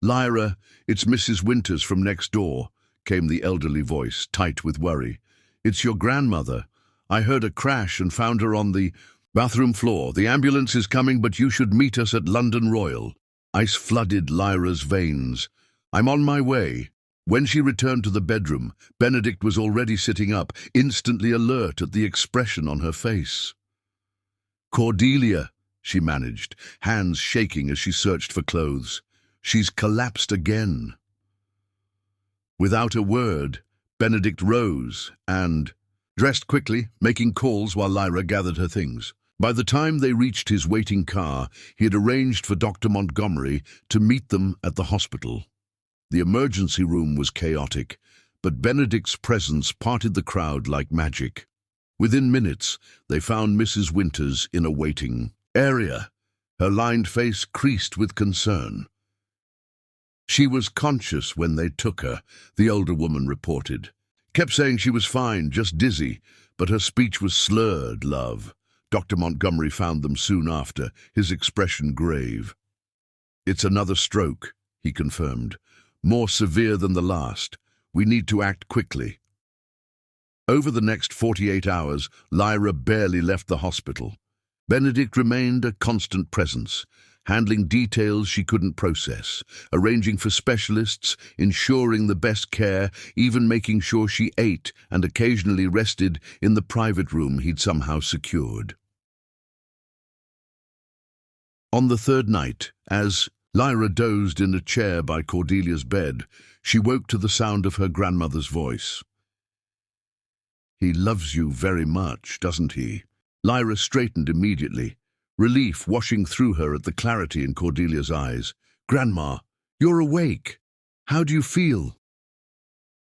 "Lyra, it's Mrs. Winters from next door," came the elderly voice, tight with worry. "It's your grandmother. I heard a crash and found her on the bathroom floor. The ambulance is coming, but you should meet us at London Royal." Ice flooded Lyra's veins. "I'm on my way." When she returned to the bedroom, Benedict was already sitting up, instantly alert at the expression on her face. "Cordelia," she managed, hands shaking as she searched for clothes. "She's collapsed again." Without a word, Benedict rose and dressed quickly, making calls while Lyra gathered her things. By the time they reached his waiting car, he had arranged for Dr. Montgomery to meet them at the hospital. The emergency room was chaotic, but Benedict's presence parted the crowd like magic. Within minutes, they found Mrs. Winters in a waiting area, her lined face creased with concern. "She was conscious when they took her," the older woman reported. "Kept saying she was fine, just dizzy, but her speech was slurred, love." Dr. Montgomery found them soon after, his expression grave. "It's another stroke," he confirmed. "More severe than the last. We need to act quickly." Over the next 48 hours, Lyra barely left the hospital. Benedict remained a constant presence, handling details she couldn't process, arranging for specialists, ensuring the best care, even making sure she ate and occasionally rested in the private room he'd somehow secured. On the third night, as Lyra dozed in a chair by Cordelia's bed, she woke to the sound of her grandmother's voice. "He loves you very much, doesn't he?" Lyra straightened immediately, relief washing through her at the clarity in Cordelia's eyes. "Grandma, you're awake. How do you feel?"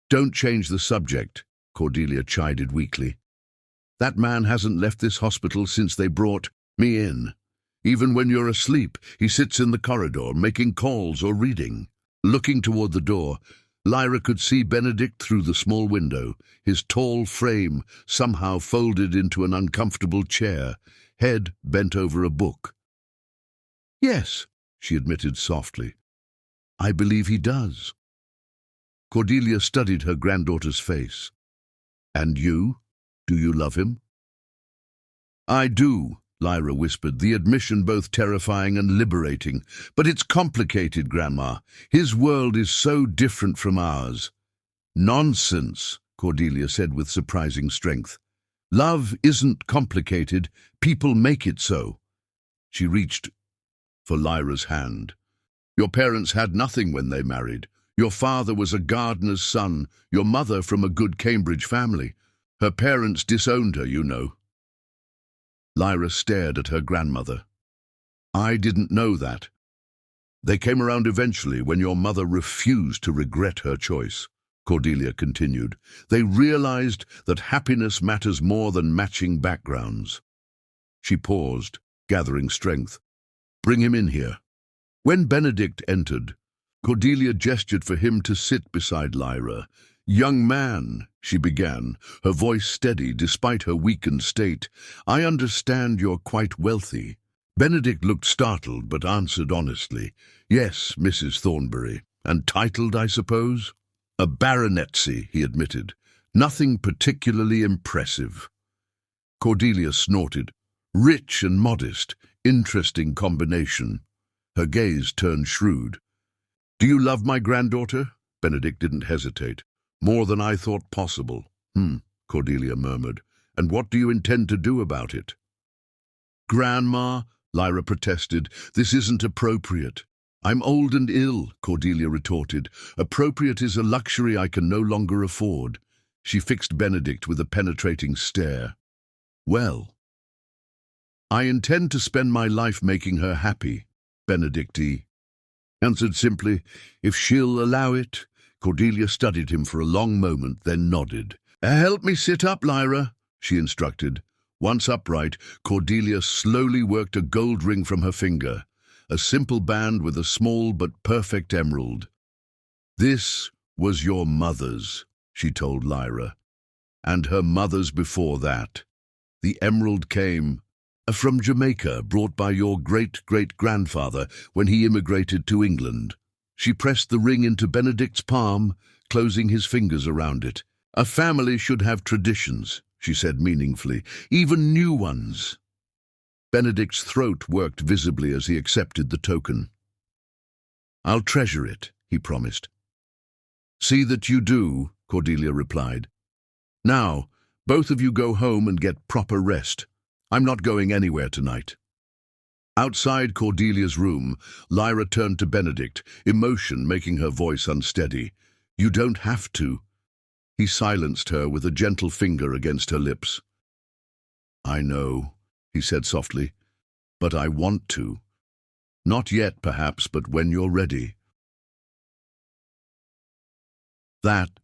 "Don't change the subject," Cordelia chided weakly. "That man hasn't left this hospital since they brought me in. Even when you're asleep, he sits in the corridor, making calls or reading." Looking toward the door, Lyra could see Benedict through the small window, his tall frame somehow folded into an uncomfortable chair, head bent over a book. "Yes," she admitted softly. "I believe he does." Cordelia studied her granddaughter's face. "And you? Do you love him?" "I do," Lyra whispered, the admission both terrifying and liberating. "But it's complicated, Grandma. His world is so different from ours." "Nonsense," Cordelia said with surprising strength. "Love isn't complicated. People make it so." She reached for Lyra's hand. "Your parents had nothing when they married. Your father was a gardener's son, your mother from a good Cambridge family. Her parents disowned her, you know." Lyra stared at her grandmother. "I didn't know that." "They came around eventually when your mother refused to regret her choice," Cordelia continued. "They realized that happiness matters more than matching backgrounds." She paused, gathering strength. "Bring him in here." When Benedict entered, Cordelia gestured for him to sit beside Lyra. "Young man," she began, her voice steady despite her weakened state, "I understand you're quite wealthy." Benedict looked startled but answered honestly, "Yes, Mrs. Thornbury. And titled, I suppose?" "A baronetcy," he admitted. "Nothing particularly impressive." Cordelia snorted. "Rich and modest. Interesting combination." Her gaze turned shrewd. "Do you love my granddaughter?" Benedict didn't hesitate. "More than I thought possible." Cordelia murmured. "And what do you intend to do about it?" "Grandma," Lyra protested, "this isn't appropriate." "I'm old and ill," Cordelia retorted. "Appropriate is a luxury I can no longer afford." She fixed Benedict with a penetrating stare. "Well, I intend to spend my life making her happy," Benedict answered simply. "If she'll allow it." Cordelia studied him for a long moment, then nodded. "Help me sit up, Lyra," she instructed. Once upright, Cordelia slowly worked a gold ring from her finger, a simple band with a small but perfect emerald. "This was your mother's," she told Lyra, "and her mother's before that. The emerald came from Jamaica, brought by your great-great-grandfather when he immigrated to England." She pressed the ring into Benedict's palm, closing his fingers around it. "A family should have traditions," she said meaningfully, "even new ones." Benedict's throat worked visibly as he accepted the token. "I'll treasure it," he promised. "See that you do," Cordelia replied. "Now, both of you go home and get proper rest. I'm not going anywhere tonight." Outside Cordelia's room, Lyra turned to Benedict, emotion making her voice unsteady. "You don't have to." He silenced her with a gentle finger against her lips. "I know," he said softly, "but I want to. Not yet, perhaps, but when you're ready." That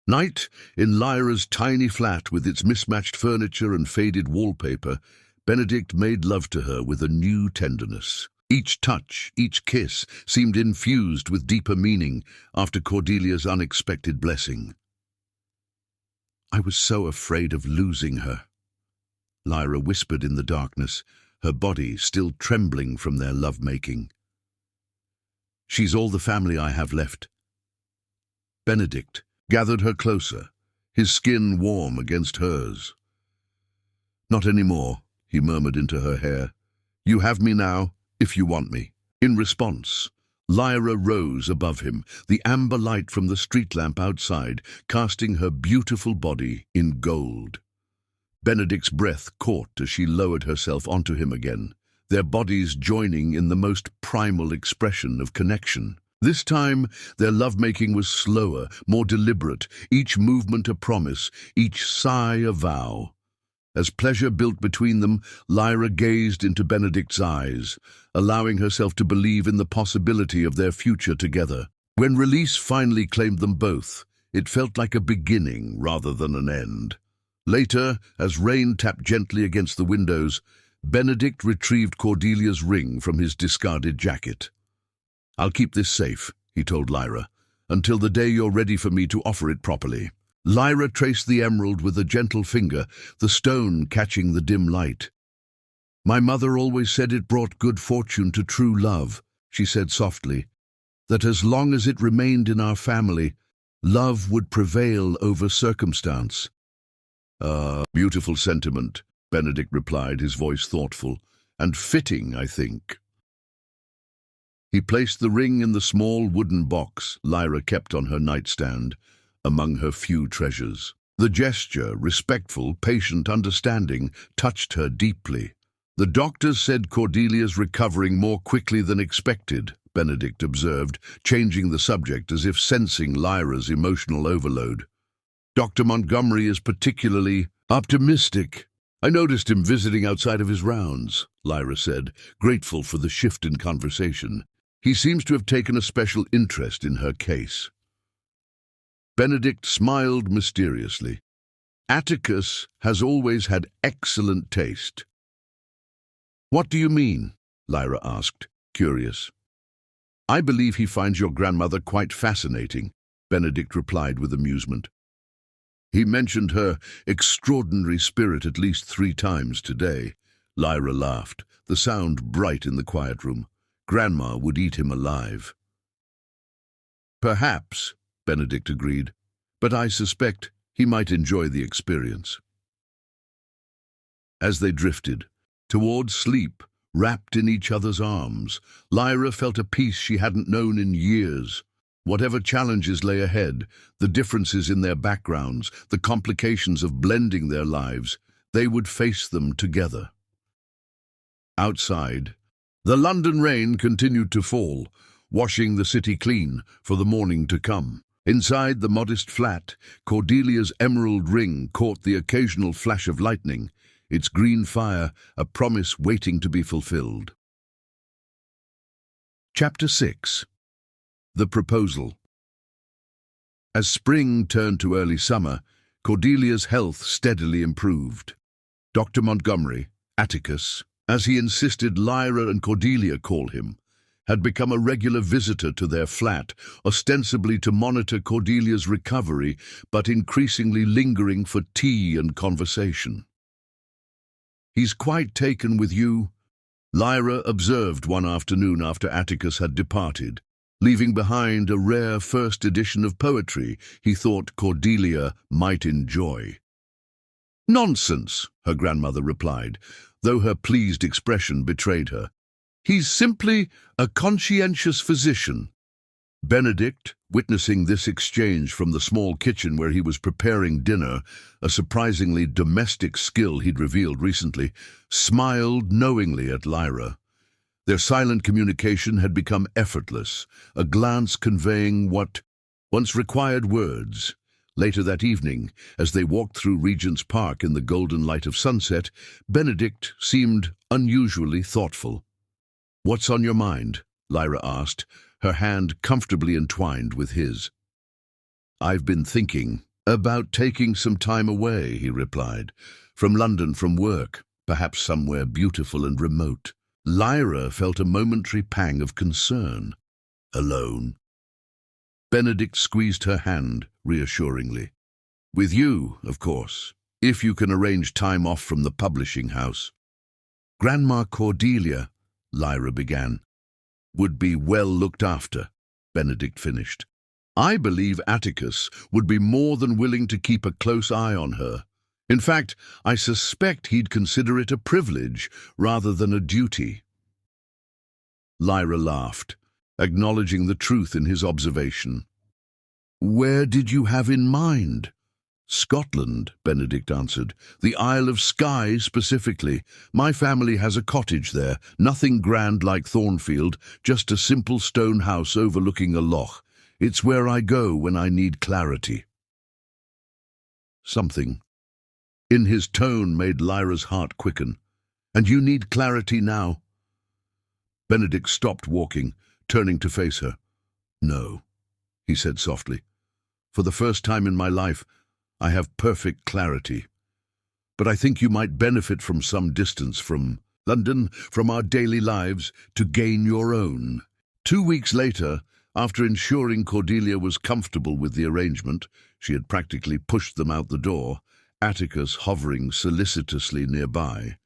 night, in Lyra's tiny flat with its mismatched furniture and faded wallpaper, Benedict made love to her with a new tenderness. Each touch, each kiss, seemed infused with deeper meaning after Cordelia's unexpected blessing. "I was so afraid of losing her," Lyra whispered in the darkness, her body still trembling from their lovemaking. "She's all the family I have left." Benedict gathered her closer, his skin warm against hers. "Not anymore," he murmured into her hair. "You have me now, if you want me." In response, Lyra rose above him, the amber light from the street lamp outside casting her beautiful body in gold. Benedict's breath caught as she lowered herself onto him again, their bodies joining in the most primal expression of connection. This time, their lovemaking was slower, more deliberate, each movement a promise, each sigh a vow. As pleasure built between them, Lyra gazed into Benedict's eyes, allowing herself to believe in the possibility of their future together. When release finally claimed them both, it felt like a beginning rather than an end. Later, as rain tapped gently against the windows, Benedict retrieved Cordelia's ring from his discarded jacket. "I'll keep this safe," he told Lyra, "until the day you're ready for me to offer it properly." Lyra traced the emerald with a gentle finger, the stone catching the dim light. "My mother always said it brought good fortune to true love," she said softly, "that as long as it remained in our family, love would prevail over circumstance." Beautiful sentiment," Benedict replied, his voice thoughtful. "And fitting, I think." He placed the ring in the small wooden box Lyra kept on her nightstand, among her few treasures. The gesture, respectful, patient, understanding, touched her deeply. "The doctors said Cordelia's recovering more quickly than expected," Benedict observed, changing the subject as if sensing Lyra's emotional overload. "Dr. Montgomery is particularly optimistic. I noticed him visiting outside of his rounds," Lyra said, grateful for the shift in conversation. "He seems to have taken a special interest in her case." Benedict smiled mysteriously. "Atticus has always had excellent taste." "What do you mean?" Lyra asked, curious. "I believe he finds your grandmother quite fascinating," Benedict replied with amusement. "He mentioned her extraordinary spirit at least 3 times today." Lyra laughed, the sound bright in the quiet room. "Grandma would eat him alive." "Perhaps," Benedict agreed, "but I suspect he might enjoy the experience." As they drifted towards sleep, Wrapped in each other's arms, Lyra felt a peace she hadn't known in years. Whatever challenges lay ahead, the differences in their backgrounds, the complications of blending their lives, they would face them together. Outside, the London rain continued to fall, washing the city clean for the morning to come. Inside the modest flat, Cordelia's emerald ring caught the occasional flash of lightning, its green fire a promise waiting to be fulfilled. Chapter 6. The Proposal. As spring turned to early summer, Cordelia's health steadily improved. Dr. Montgomery, Atticus, as he insisted Lyra and Cordelia call him, had become a regular visitor to their flat, ostensibly to monitor Cordelia's recovery, but increasingly lingering for tea and conversation. "He's quite taken with you," Lyra observed one afternoon after Atticus had departed, leaving behind a rare first edition of poetry he thought Cordelia might enjoy. "Nonsense," her grandmother replied, though her pleased expression betrayed her. "He's simply a conscientious physician." Benedict, witnessing this exchange from the small kitchen where he was preparing dinner, a surprisingly domestic skill he'd revealed recently, smiled knowingly at Lyra. Their silent communication had become effortless, a glance conveying what once required words. Later that evening, as they walked through Regent's Park in the golden light of sunset, Benedict seemed unusually thoughtful. "What's on your mind?" Lyra asked, her hand comfortably entwined with his. "I've been thinking about taking some time away," he replied, "from London, from work, perhaps somewhere beautiful and remote." Lyra felt a momentary pang of concern. "Alone?" Benedict squeezed her hand reassuringly. "With you, of course, if you can arrange time off from the publishing house." "Grandma Cordelia," Lyra began. "Would be well looked after," Benedict finished. "I believe Atticus would be more than willing to keep a close eye on her. In fact, I suspect he'd consider it a privilege rather than a duty." Lyra laughed, acknowledging the truth in his observation. "Where did you have in mind?" "Scotland," Benedict answered. "The Isle of Skye specifically. My family has a cottage there, nothing grand like Thornfield, just a simple stone house overlooking a loch. It's where I go when I need clarity." Something in his tone made Lyra's heart quicken. "And you need clarity now?" Benedict stopped walking, turning to face her. "No," he said softly. "For the first time in my life, I have perfect clarity. But I think you might benefit from some distance from London, from our daily lives, to gain your own." 2 weeks later, after ensuring Cordelia was comfortable with the arrangement, she had practically pushed them out the door, Atticus hovering solicitously nearby.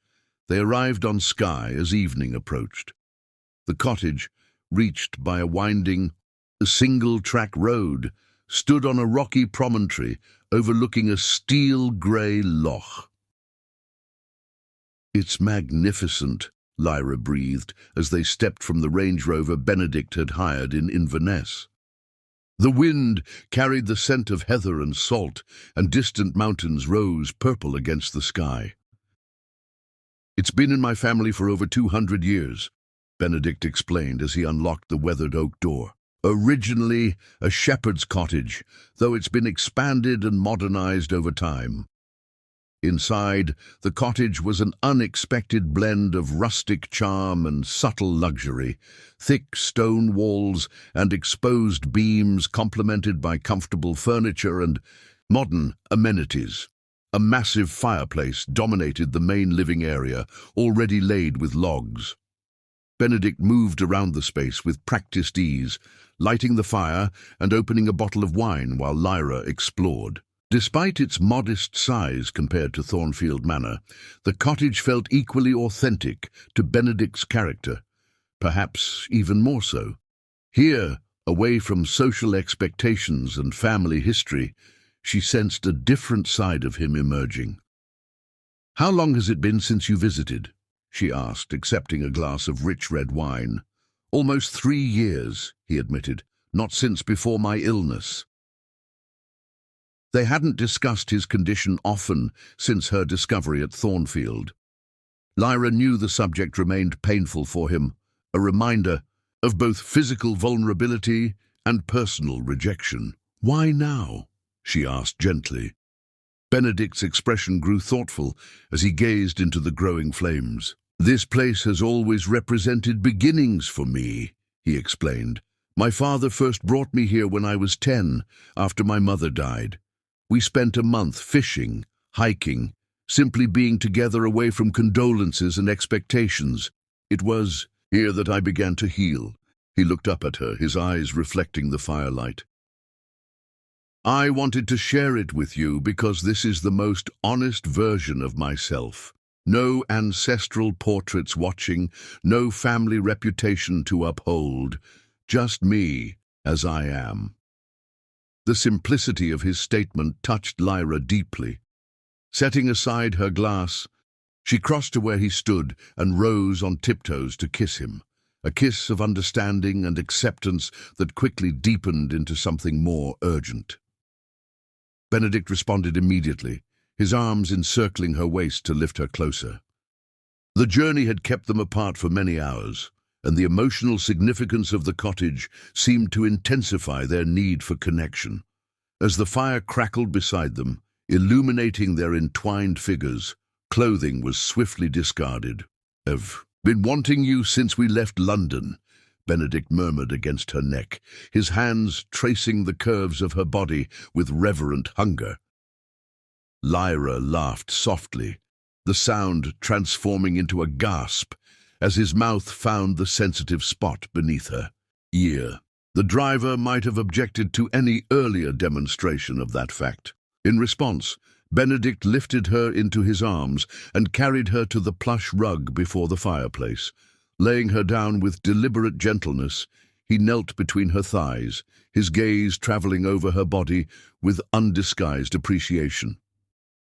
They arrived on Skye as evening approached. The cottage, reached by a winding, single-track road, stood on a rocky promontory overlooking a steel-grey loch. "It's magnificent," Lyra breathed as they stepped from the Range Rover Benedict had hired in Inverness. The wind carried the scent of heather and salt, and distant mountains rose purple against the sky. "It's been in my family for over 200 years, Benedict explained as he unlocked the weathered oak door. "Originally a shepherd's cottage, though it's been expanded and modernized over time." Inside, the cottage was an unexpected blend of rustic charm and subtle luxury, thick stone walls and exposed beams complemented by comfortable furniture and modern amenities. A massive fireplace dominated the main living area, already laid with logs. Benedict moved around the space with practiced ease, lighting the fire and opening a bottle of wine while Lyra explored. Despite its modest size compared to Thornfield Manor, the cottage felt equally authentic to Benedict's character, perhaps even more so. Here, away from social expectations and family history, she sensed a different side of him emerging. "How long has it been since you visited?" she asked, accepting a glass of rich red wine. "Almost 3 years," he admitted, "not since before my illness." They hadn't discussed his condition often since her discovery at Thornfield. Lyra knew the subject remained painful for him, a reminder of both physical vulnerability and personal rejection. "Why now?" she asked gently. Benedict's expression grew thoughtful as he gazed into the growing flames. "This place has always represented beginnings for me," he explained. "My father first brought me here when I was 10, after my mother died. We spent a month fishing, hiking, simply being together away from condolences and expectations. It was here that I began to heal." He looked up at her, his eyes reflecting the firelight. "I wanted to share it with you because this is the most honest version of myself. No ancestral portraits watching, no family reputation to uphold, just me as I am." The simplicity of his statement touched Lyra deeply. Setting aside her glass, she crossed to where he stood and rose on tiptoes to kiss him, a kiss of understanding and acceptance that quickly deepened into something more urgent. Benedict responded immediately, his arms encircling her waist to lift her closer. The journey had kept them apart for many hours, and the emotional significance of the cottage seemed to intensify their need for connection. As the fire crackled beside them, illuminating their entwined figures, clothing was swiftly discarded. "I've been wanting you since we left London," Benedict murmured against her neck, his hands tracing the curves of her body with reverent hunger. Lyra laughed softly, the sound transforming into a gasp as his mouth found the sensitive spot beneath her ear. The driver might have objected to any earlier demonstration of that fact. In response, Benedict lifted her into his arms and carried her to the plush rug before the fireplace. Laying her down with deliberate gentleness, he knelt between her thighs, his gaze traveling over her body with undisguised appreciation.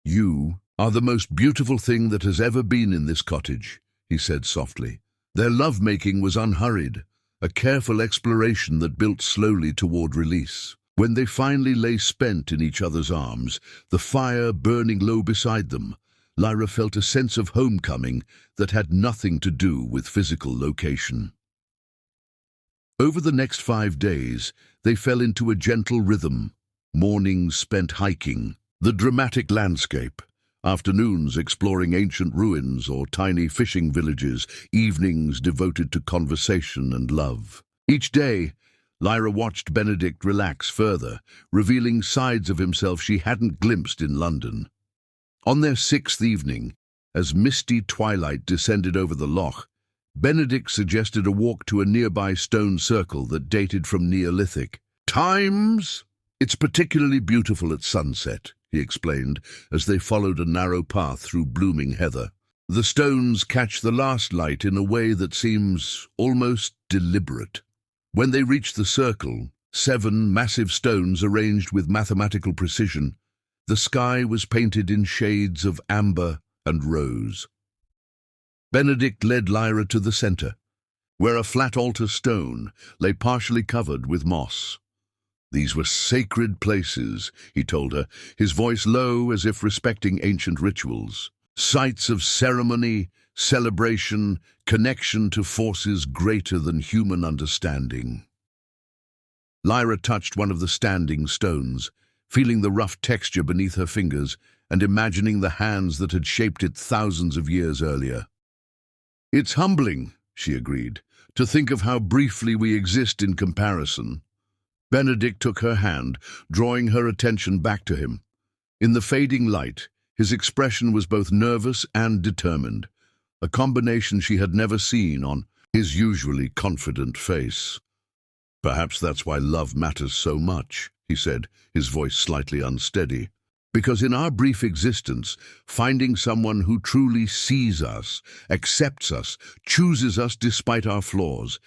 "You are the most beautiful thing that has ever been in this cottage," he said softly. Their lovemaking was unhurried, a careful exploration that built slowly toward release. When they finally lay spent in each other's arms, the fire burning low beside them, Lyra felt a sense of homecoming that had nothing to do with physical location. Over the next 5 days, they fell into a gentle rhythm, mornings spent hiking, the dramatic landscape, afternoons exploring ancient ruins or tiny fishing villages, evenings devoted to conversation and love. Each day, Lyra watched Benedict relax further, revealing sides of himself she hadn't glimpsed in London. On their 6th evening, as misty twilight descended over the loch, Benedict suggested a walk to a nearby stone circle that dated from Neolithic times. "It's particularly beautiful at sunset," he explained, as they followed a narrow path through blooming heather. "The stones catch the last light in a way that seems almost deliberate." When they reached the circle, 7 massive stones arranged with mathematical precision, the sky was painted in shades of amber and rose. Benedict led Lyra to the center, where a flat altar stone lay partially covered with moss. These were sacred places, he told her, his voice low as if respecting ancient rituals. Sites of ceremony, celebration, connection to forces greater than human understanding. Lyra touched one of the standing stones, feeling the rough texture beneath her fingers and imagining the hands that had shaped it thousands of years earlier. "It's humbling," she agreed, "to think of how briefly we exist in comparison." Benedict took her hand, drawing her attention back to him. In the fading light, his expression was both nervous and determined, a combination she had never seen on his usually confident face. "Perhaps that's why love matters so much," he said, his voice slightly unsteady. "Because in our brief existence, finding someone who truly sees us, accepts us, chooses us despite our flaws,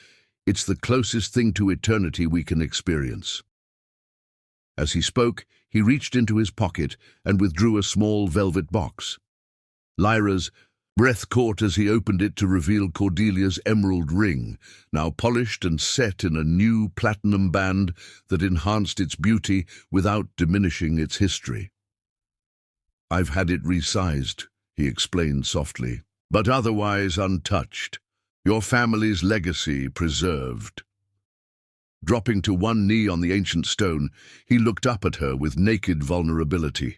it's the closest thing to eternity we can experience." As he spoke, he reached into his pocket and withdrew a small velvet box. Lyra's Breath caught as he opened it to reveal Cordelia's emerald ring, now polished and set in a new platinum band that enhanced its beauty without diminishing its history. "I've had it resized," he explained softly, "but otherwise untouched. Your family's legacy preserved." Dropping to one knee on the ancient stone, he looked up at her with naked vulnerability.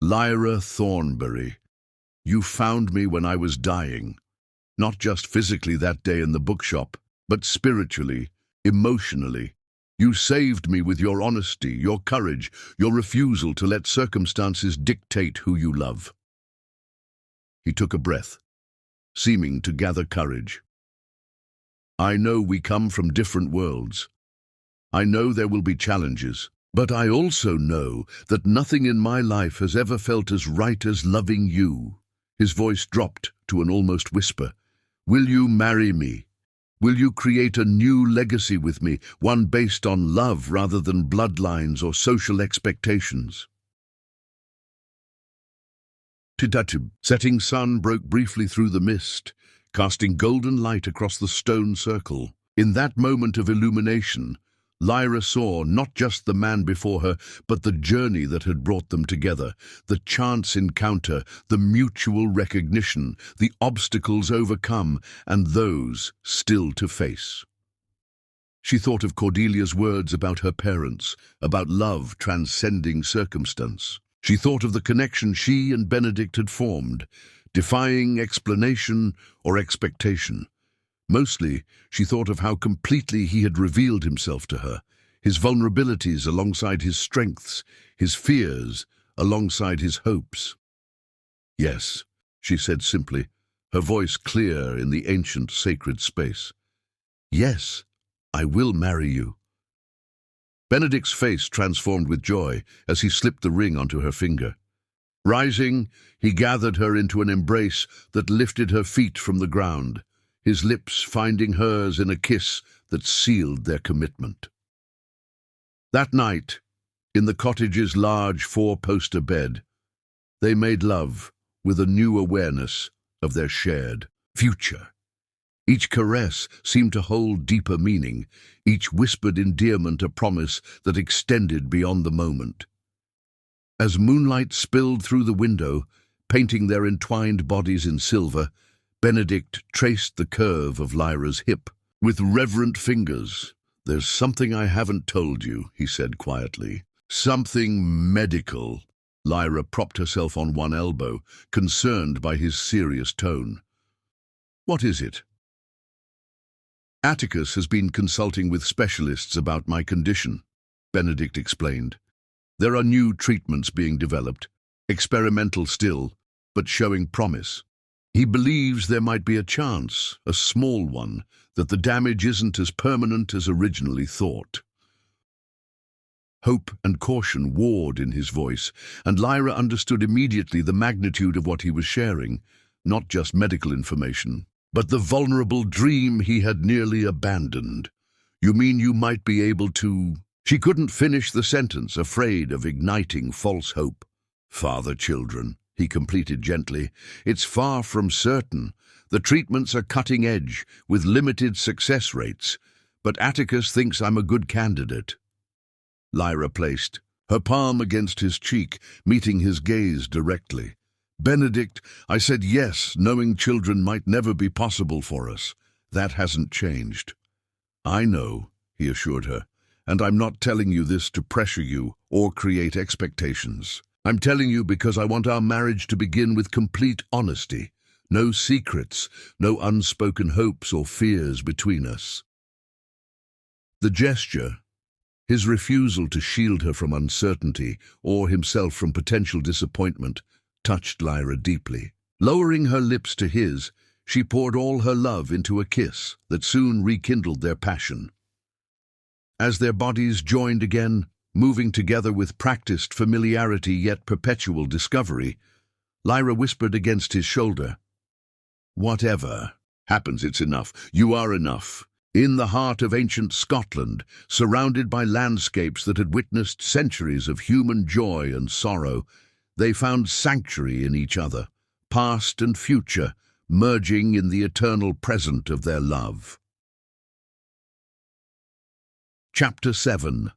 "Lyra Thornberry, you found me when I was dying, not just physically that day in the bookshop, but spiritually, emotionally. You saved me with your honesty, your courage, your refusal to let circumstances dictate who you love." He took a breath, seeming to gather courage. "I know we come from different worlds. I know there will be challenges, but I also know that nothing in my life has ever felt as right as loving you." His voice dropped to an almost whisper. "Will you marry me? Will you create a new legacy with me, one based on love rather than bloodlines or social expectations?" Tidatu. Setting sun broke briefly through the mist, casting golden light across the stone circle. In that moment of illumination, Lyra saw not just the man before her, but the journey that had brought them together, the chance encounter, the mutual recognition, the obstacles overcome, and those still to face. She thought of Cordelia's words about her parents, about love transcending circumstance. She thought of the connection she and Benedict had formed, defying explanation or expectation. Mostly, she thought of how completely he had revealed himself to her, his vulnerabilities alongside his strengths, his fears alongside his hopes. "Yes," she said simply, her voice clear in the ancient sacred space. "Yes, I will marry you." Benedict's face transformed with joy as he slipped the ring onto her finger. Rising, he gathered her into an embrace that lifted her feet from the ground, his lips finding hers in a kiss that sealed their commitment. That night, in the cottage's large four-poster bed, they made love with a new awareness of their shared future. Each caress seemed to hold deeper meaning, each whispered endearment a promise that extended beyond the moment. As moonlight spilled through the window, painting their entwined bodies in silver, Benedict traced the curve of Lyra's hip. With reverent fingers, "There's something I haven't told you," he said quietly. "Something medical." Lyra propped herself on one elbow, concerned by his serious tone. "What is it?" "Atticus has been consulting with specialists about my condition," Benedict explained. "There are new treatments being developed, experimental still, but showing promise. He believes there might be a chance, a small one, that the damage isn't as permanent as originally thought." Hope and caution warred in his voice, and Lyra understood immediately the magnitude of what he was sharing, not just medical information, but the vulnerable dream he had nearly abandoned. "You mean you might be able to—" She couldn't finish the sentence, afraid of igniting false hope. "Father-children," he completed gently. "It's far from certain. The treatments are cutting edge, with limited success rates, but Atticus thinks I'm a good candidate." Lyra placed her palm against his cheek, meeting his gaze directly. "Benedict, I said yes, knowing children might never be possible for us. That hasn't changed." "I know," he assured her, "and I'm not telling you this to pressure you or create expectations. I'm telling you because I want our marriage to begin with complete honesty. No secrets, no unspoken hopes or fears between us." The gesture, his refusal to shield her from uncertainty or himself from potential disappointment, touched Lyra deeply. Lowering her lips to his, she poured all her love into a kiss that soon rekindled their passion. As their bodies joined again, moving together with practiced familiarity yet perpetual discovery, Lyra whispered against his shoulder, "Whatever happens, it's enough. You are enough." In the heart of ancient Scotland, surrounded by landscapes that had witnessed centuries of human joy and sorrow, they found sanctuary in each other, past and future, merging in the eternal present of their love. Chapter 7.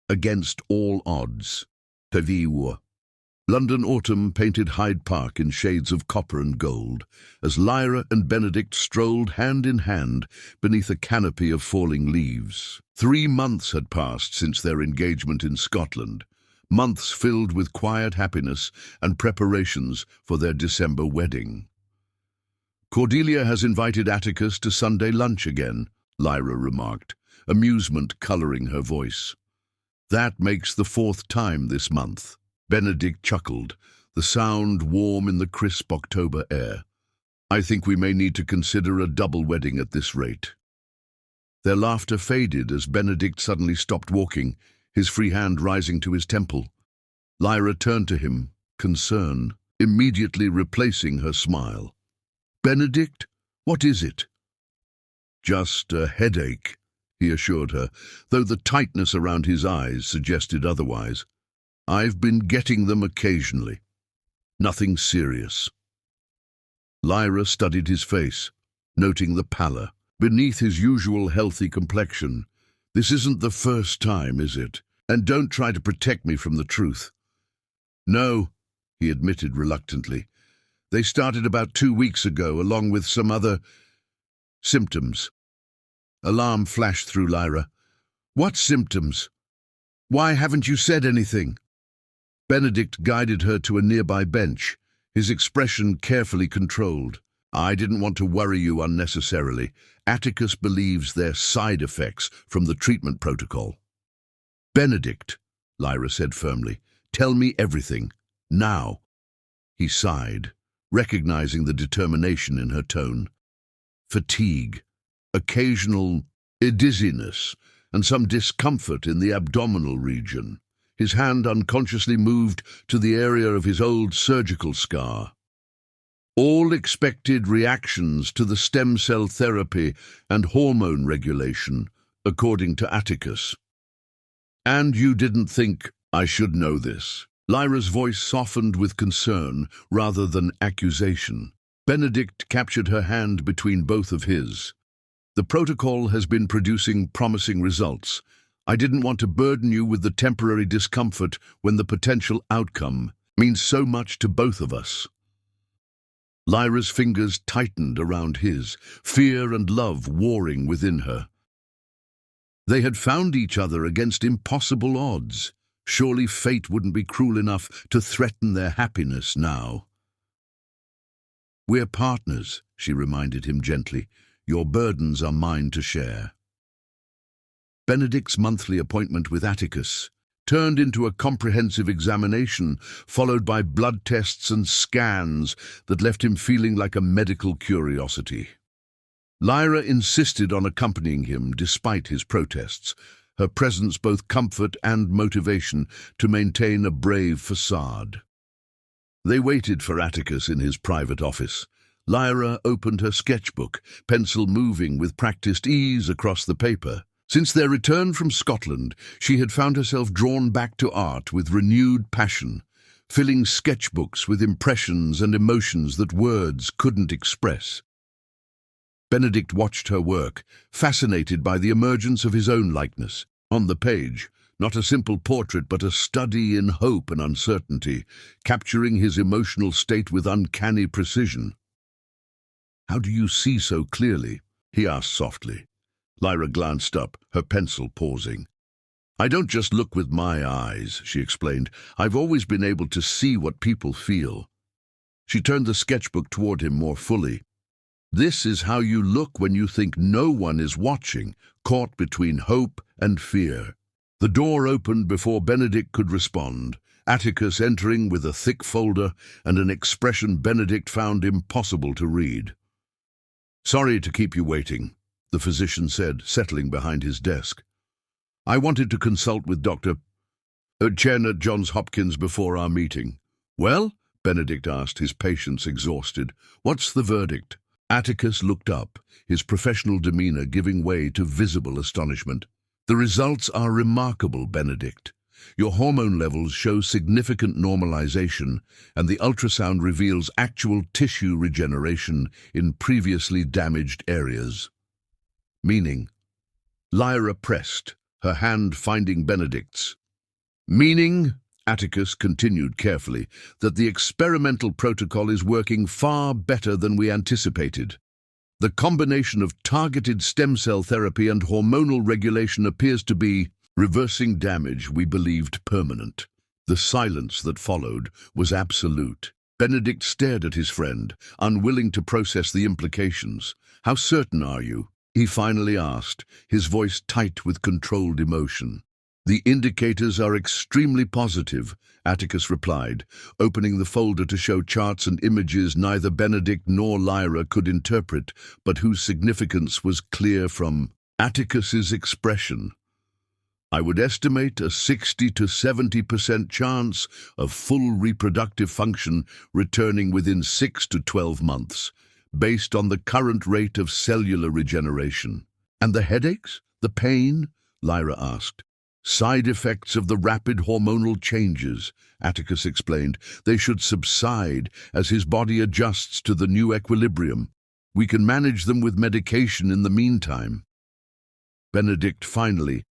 Against All Odds. Sterile. London autumn painted Hyde Park in shades of copper and gold, as Lyra and Benedict strolled hand in hand beneath a canopy of falling leaves. 3 months had passed since their engagement in Scotland, months filled with quiet happiness and preparations for their December wedding. "Cordelia has invited Atticus to Sunday lunch again," Lyra remarked, amusement colouring her voice. "That makes the 4th time this month." Benedict chuckled, the sound warm in the crisp October air. "I think we may need to consider a double wedding at this rate." Their laughter faded as Benedict suddenly stopped walking, his free hand rising to his temple. Lyra turned to him, concern, immediately replacing her smile. "Benedict, what is it?" "Just a headache," he assured her, though the tightness around his eyes suggested otherwise. "I've been getting them occasionally. Nothing serious." Lyra studied his face, noting the pallor beneath his usual healthy complexion. "This isn't the first time, is it? And don't try to protect me from the truth." "No," he admitted reluctantly. "They started about 2 weeks ago, along with some other symptoms." Alarm flashed through Lyra. "What symptoms? Why haven't you said anything?" Benedict guided her to a nearby bench, his expression carefully controlled. "I didn't want to worry you unnecessarily. Atticus believes they're side effects from the treatment protocol." "Benedict," Lyra said firmly, "tell me everything. Now." He sighed, recognizing the determination in her tone. "Fatigue, occasional dizziness, and some discomfort in the abdominal region." His hand unconsciously moved to the area of his old surgical scar. "All expected reactions to the stem cell therapy and hormone regulation, according to Atticus." "And you didn't think I should know this?" Lyra's voice softened with concern rather than accusation. Benedict captured her hand between both of his. "The protocol has been producing promising results. I didn't want to burden you with the temporary discomfort when the potential outcome means so much to both of us." Lyra's fingers tightened around his, fear and love warring within her. They had found each other against impossible odds. Surely fate wouldn't be cruel enough to threaten their happiness now. "We're partners," she reminded him gently. "Your burdens are mine to share." Benedict's monthly appointment with Atticus turned into a comprehensive examination, followed by blood tests and scans that left him feeling like a medical curiosity. Lyra insisted on accompanying him despite his protests, her presence both comfort and motivation to maintain a brave facade. They waited for Atticus in his private office. Lyra opened her sketchbook, pencil moving with practiced ease across the paper. Since their return from Scotland, she had found herself drawn back to art with renewed passion, filling sketchbooks with impressions and emotions that words couldn't express. Benedict watched her work, fascinated by the emergence of his own likeness. On the page, not a simple portrait but a study in hope and uncertainty, capturing his emotional state with uncanny precision. "How do you see so clearly?" he asked softly. Lyra glanced up, her pencil pausing. "I don't just look with my eyes," she explained. "I've always been able to see what people feel." She turned the sketchbook toward him more fully. "This is how you look when you think no one is watching, caught between hope and fear." The door opened before Benedict could respond, Atticus entering with a thick folder and an expression Benedict found impossible to read. "Sorry to keep you waiting," the physician said, settling behind his desk. "I wanted to consult with Dr. Chen at Johns Hopkins before our meeting." "Well?" Benedict asked, his patience exhausted. "What's the verdict?" Atticus looked up, his professional demeanor giving way to visible astonishment. "The results are remarkable, Benedict. Your hormone levels show significant normalization, and the ultrasound reveals actual tissue regeneration in previously damaged areas. Meaning? Lyra pressed, her hand finding Benedict's. Meaning, Atticus continued carefully, that the experimental protocol is working far better than we anticipated. The combination of targeted stem cell therapy and hormonal regulation appears to be reversing damage we believed permanent. The silence that followed was absolute. Benedict stared at his friend, unwilling to process the implications. "How certain are you?" he finally asked, his voice tight with controlled emotion. "The indicators are extremely positive," Atticus replied, opening the folder to show charts and images neither Benedict nor Lyra could interpret, but whose significance was clear from Atticus's expression. "I would estimate a 60 to 70% chance of full reproductive function returning within 6 to 12 months, based on the current rate of cellular regeneration." "And the headaches? The pain?" Lyra asked. "Side effects of the rapid hormonal changes," Atticus explained. "They should subside as his body adjusts to the new equilibrium. We can manage them with medication in the meantime." Benedict finally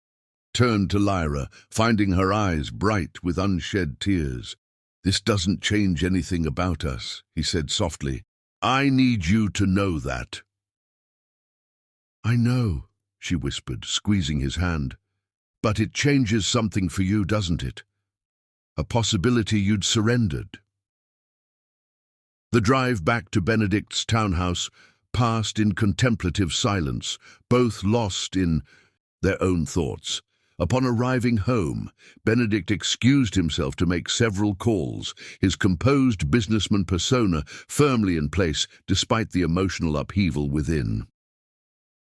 turned to Lyra, finding her eyes bright with unshed tears. "This doesn't change anything about us," he said softly. "I need you to know that." "I know," she whispered, squeezing his hand. "But it changes something for you, doesn't it? A possibility you'd surrendered." The drive back to Benedict's townhouse passed in contemplative silence, both lost in their own thoughts. Upon arriving home, Benedict excused himself to make several calls, his composed businessman persona firmly in place despite the emotional upheaval within.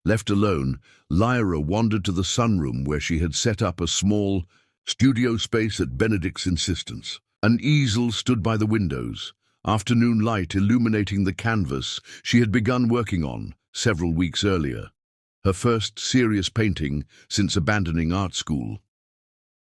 Left alone, Lyra wandered to the sunroom where she had set up a small studio space at Benedict's insistence. An easel stood by the windows, afternoon light illuminating the canvas she had begun working on several weeks earlier, her first serious painting since abandoning art school.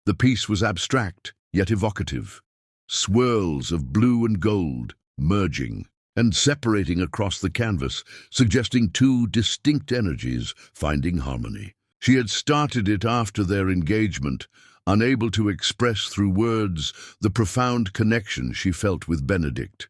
The piece was abstract, yet evocative, swirls of blue and gold merging and separating across the canvas, suggesting two distinct energies finding harmony. She had started it after their engagement, unable to express through words the profound connection she felt with Benedict.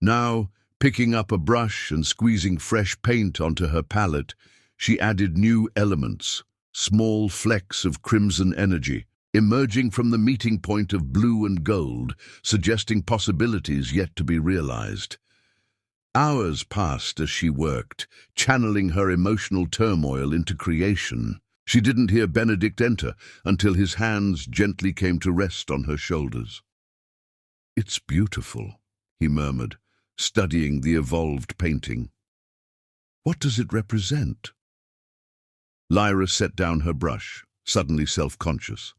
Now, picking up a brush and squeezing fresh paint onto her palette, she added new elements, small flecks of crimson energy, emerging from the meeting point of blue and gold, suggesting possibilities yet to be realized. Hours passed as she worked, channeling her emotional turmoil into creation. She didn't hear Benedict enter until his hands gently came to rest on her shoulders. "It's beautiful," he murmured, studying the evolved painting. "What does it represent?" Lyra set down her brush, suddenly self-conscious.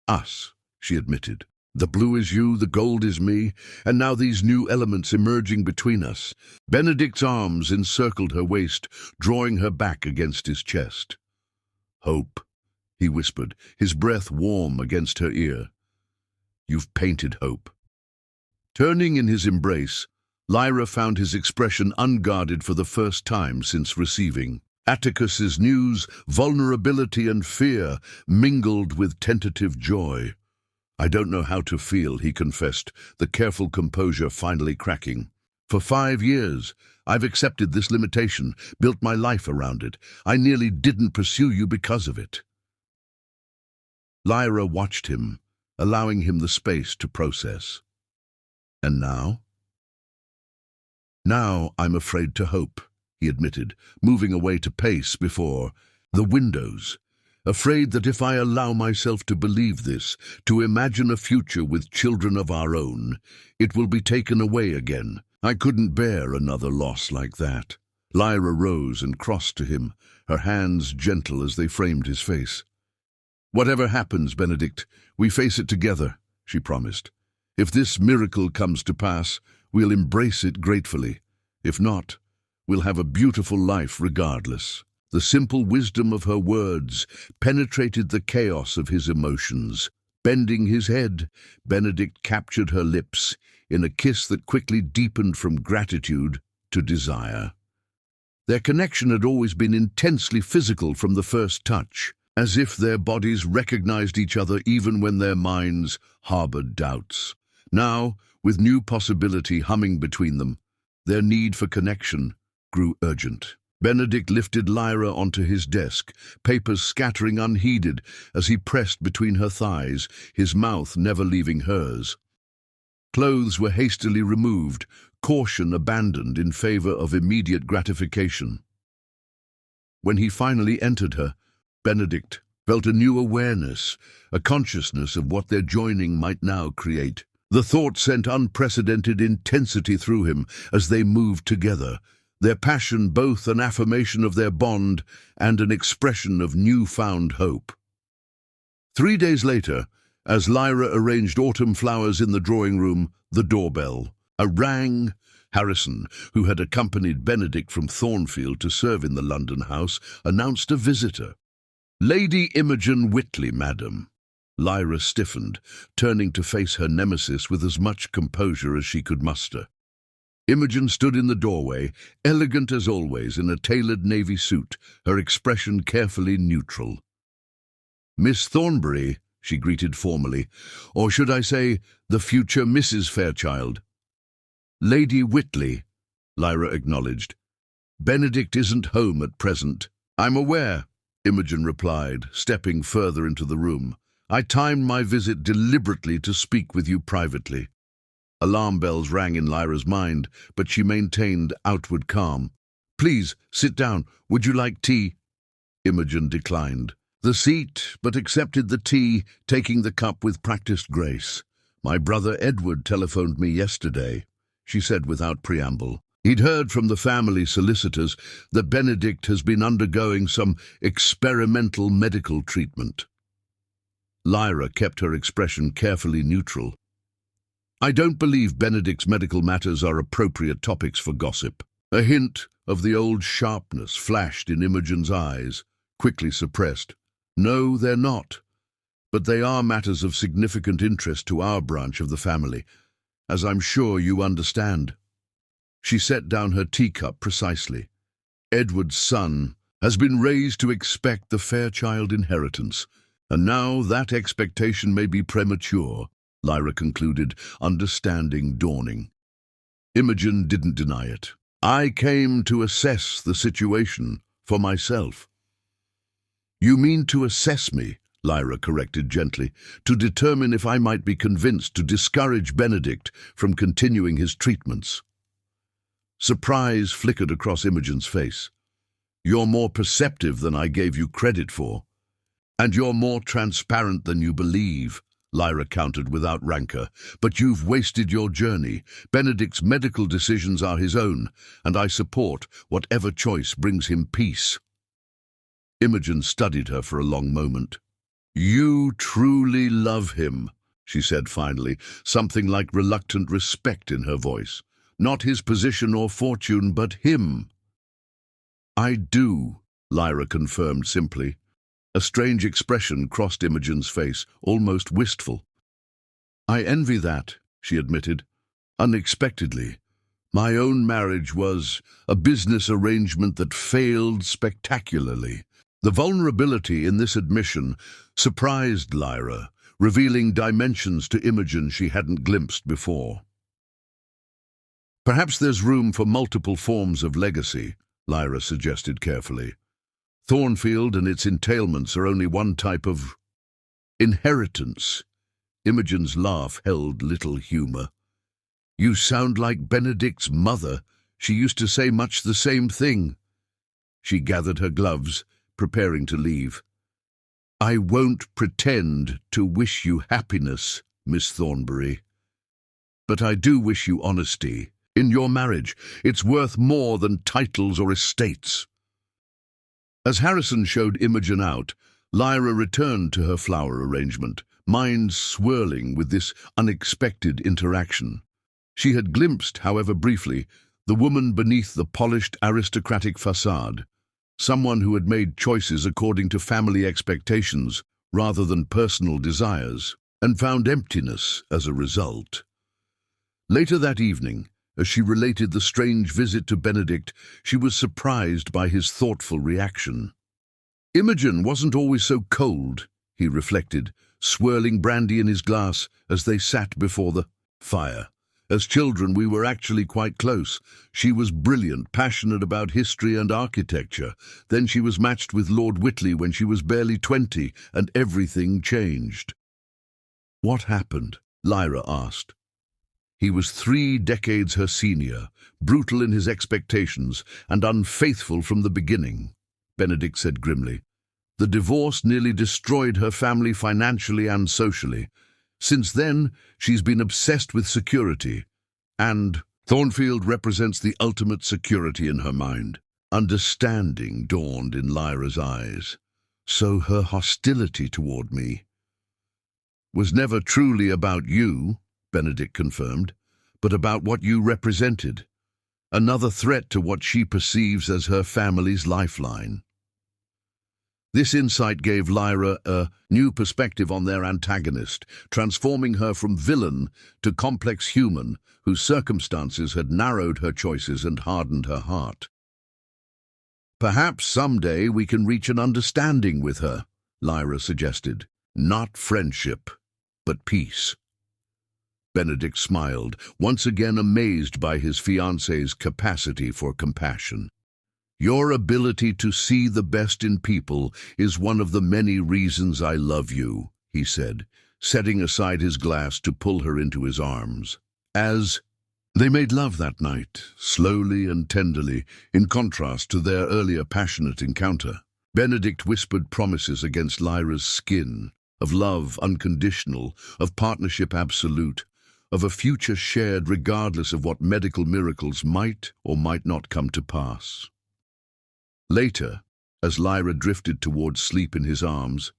"Us," she admitted. "The blue is you, the gold is me, and now these new elements emerging between us." Benedict's arms encircled her waist, drawing her back against his chest. "Hope," he whispered, his breath warm against her ear. "You've painted hope." Turning in his embrace, Lyra found his expression unguarded for the first time since receiving Atticus's news. Vulnerability and fear mingled with tentative joy. "I don't know how to feel," he confessed, the careful composure finally cracking. "For 5 years, I've accepted this limitation, built my life around it. I nearly didn't pursue you because of it." Lyra watched him, allowing him the space to process. "And now?" "Now I'm afraid to hope," he admitted, moving away to pace before the windows. "Afraid that if I allow myself to believe this, to imagine a future with children of our own, it will be taken away again. I couldn't bear another loss like that." Lyra rose and crossed to him, her hands gentle as they framed his face. "Whatever happens, Benedict, we face it together," she promised. "If this miracle comes to pass, we'll embrace it gratefully. If not, we'll have a beautiful life regardless." The simple wisdom of her words penetrated the chaos of his emotions. Bending his head, Benedict captured her lips in a kiss that quickly deepened from gratitude to desire. Their connection had always been intensely physical from the first touch, as if their bodies recognized each other even when their minds harbored doubts. Now, with new possibility humming between them, their need for connection grew urgent. Benedict lifted Lyra onto his desk, papers scattering unheeded as he pressed between her thighs, his mouth never leaving hers. Clothes were hastily removed, caution abandoned in favor of immediate gratification. When he finally entered her, Benedict felt a new awareness, a consciousness of what their joining might now create. The thought sent unprecedented intensity through him as they moved together, their passion both an affirmation of their bond and an expression of newfound hope. 3 days later, as Lyra arranged autumn flowers in the drawing room, the doorbell rang. Harrison, who had accompanied Benedict from Thornfield to serve in the London house, announced a visitor. "Lady Imogen Whitley, madam." Lyra stiffened, turning to face her nemesis with as much composure as she could muster. Imogen stood in the doorway, elegant as always in a tailored navy suit, her expression carefully neutral. "Miss Thornbury," she greeted formally, "or should I say, the future Mrs. Fairchild?" "Lady Whitley," Lyra acknowledged. "Benedict isn't home at present." "I'm aware," Imogen replied, stepping further into the room. "I timed my visit deliberately to speak with you privately." Alarm bells rang in Lyra's mind, but she maintained outward calm. "Please, sit down. Would you like tea?" Imogen declined the seat, but accepted the tea, taking the cup with practiced grace. "My brother Edward telephoned me yesterday," she said without preamble. "He'd heard from the family solicitors that Benedict has been undergoing some experimental medical treatment." Lyra kept her expression carefully neutral. "I don't believe Benedict's medical matters are appropriate topics for gossip." A hint of the old sharpness flashed in Imogen's eyes, quickly suppressed. "No, they're not. But they are matters of significant interest to our branch of the family, as I'm sure you understand." She set down her teacup precisely. "Edward's son has been raised to expect the Fairchild inheritance, and now that expectation may be premature," Lyra concluded, understanding dawning. Imogen didn't deny it. "I came to assess the situation for myself." "You mean to assess me," Lyra corrected gently, "to determine if I might be convinced to discourage Benedict from continuing his treatments." Surprise flickered across Imogen's face. "You're more perceptive than I gave you credit for. And you're more transparent than you believe," Lyra countered without rancor. "But you've wasted your journey. Benedict's medical decisions are his own, and I support whatever choice brings him peace." Imogen studied her for a long moment. "You truly love him," she said finally, something like reluctant respect in her voice. "Not his position or fortune, but him." "I do," Lyra confirmed simply. A strange expression crossed Imogen's face, almost wistful. "I envy that," she admitted, unexpectedly. "My own marriage was a business arrangement that failed spectacularly." The vulnerability in this admission surprised Lyra, revealing dimensions to Imogen she hadn't glimpsed before. "Perhaps there's room for multiple forms of legacy," Lyra suggested carefully. "Thornfield and its entailments are only one type of inheritance." Imogen's laugh held little humor. "You sound like Benedict's mother. She used to say much the same thing." She gathered her gloves, preparing to leave. "I won't pretend to wish you happiness, Miss Thornbury. But I do wish you honesty. In your marriage, it's worth more than titles or estates." As Harrison showed Imogen out, Lyra returned to her flower arrangement, mind swirling with this unexpected interaction. She had glimpsed, however briefly, the woman beneath the polished aristocratic facade, someone who had made choices according to family expectations rather than personal desires. and found emptiness as a result. Later that evening, as she related the strange visit to Benedict, she was surprised by his thoughtful reaction. Imogen wasn't always so cold, he reflected, swirling brandy in his glass as they sat before the fire. As children, we were actually quite close. She was brilliant, passionate about history and architecture. Then she was matched with Lord Whitley when she was barely 20, and everything changed. What happened? Lyra asked. He was 3 decades her senior, brutal in his expectations, and unfaithful from the beginning, Benedict said grimly. The divorce nearly destroyed her family financially and socially. Since then, she's been obsessed with security, and Thornfield represents the ultimate security in her mind. Understanding dawned in Lyra's eyes. So her hostility toward me was never truly about you, Benedict confirmed, but about what you represented. Another threat to what she perceives as her family's lifeline. This insight gave Lyra a new perspective on their antagonist, transforming her from villain to complex human whose circumstances had narrowed her choices and hardened her heart. Perhaps someday we can reach an understanding with her, Lyra suggested. Not friendship, but peace. Benedict smiled, once again amazed by his fiancée's capacity for compassion. Your ability to see the best in people is one of the many reasons I love you, he said, setting aside his glass to pull her into his arms. As they made love that night, slowly and tenderly, in contrast to their earlier passionate encounter, Benedict whispered promises against Lyra's skin, of love unconditional, of partnership absolute, of a future shared regardless of what medical miracles might or might not come to pass. Later, as Lyra drifted towards sleep in his arms,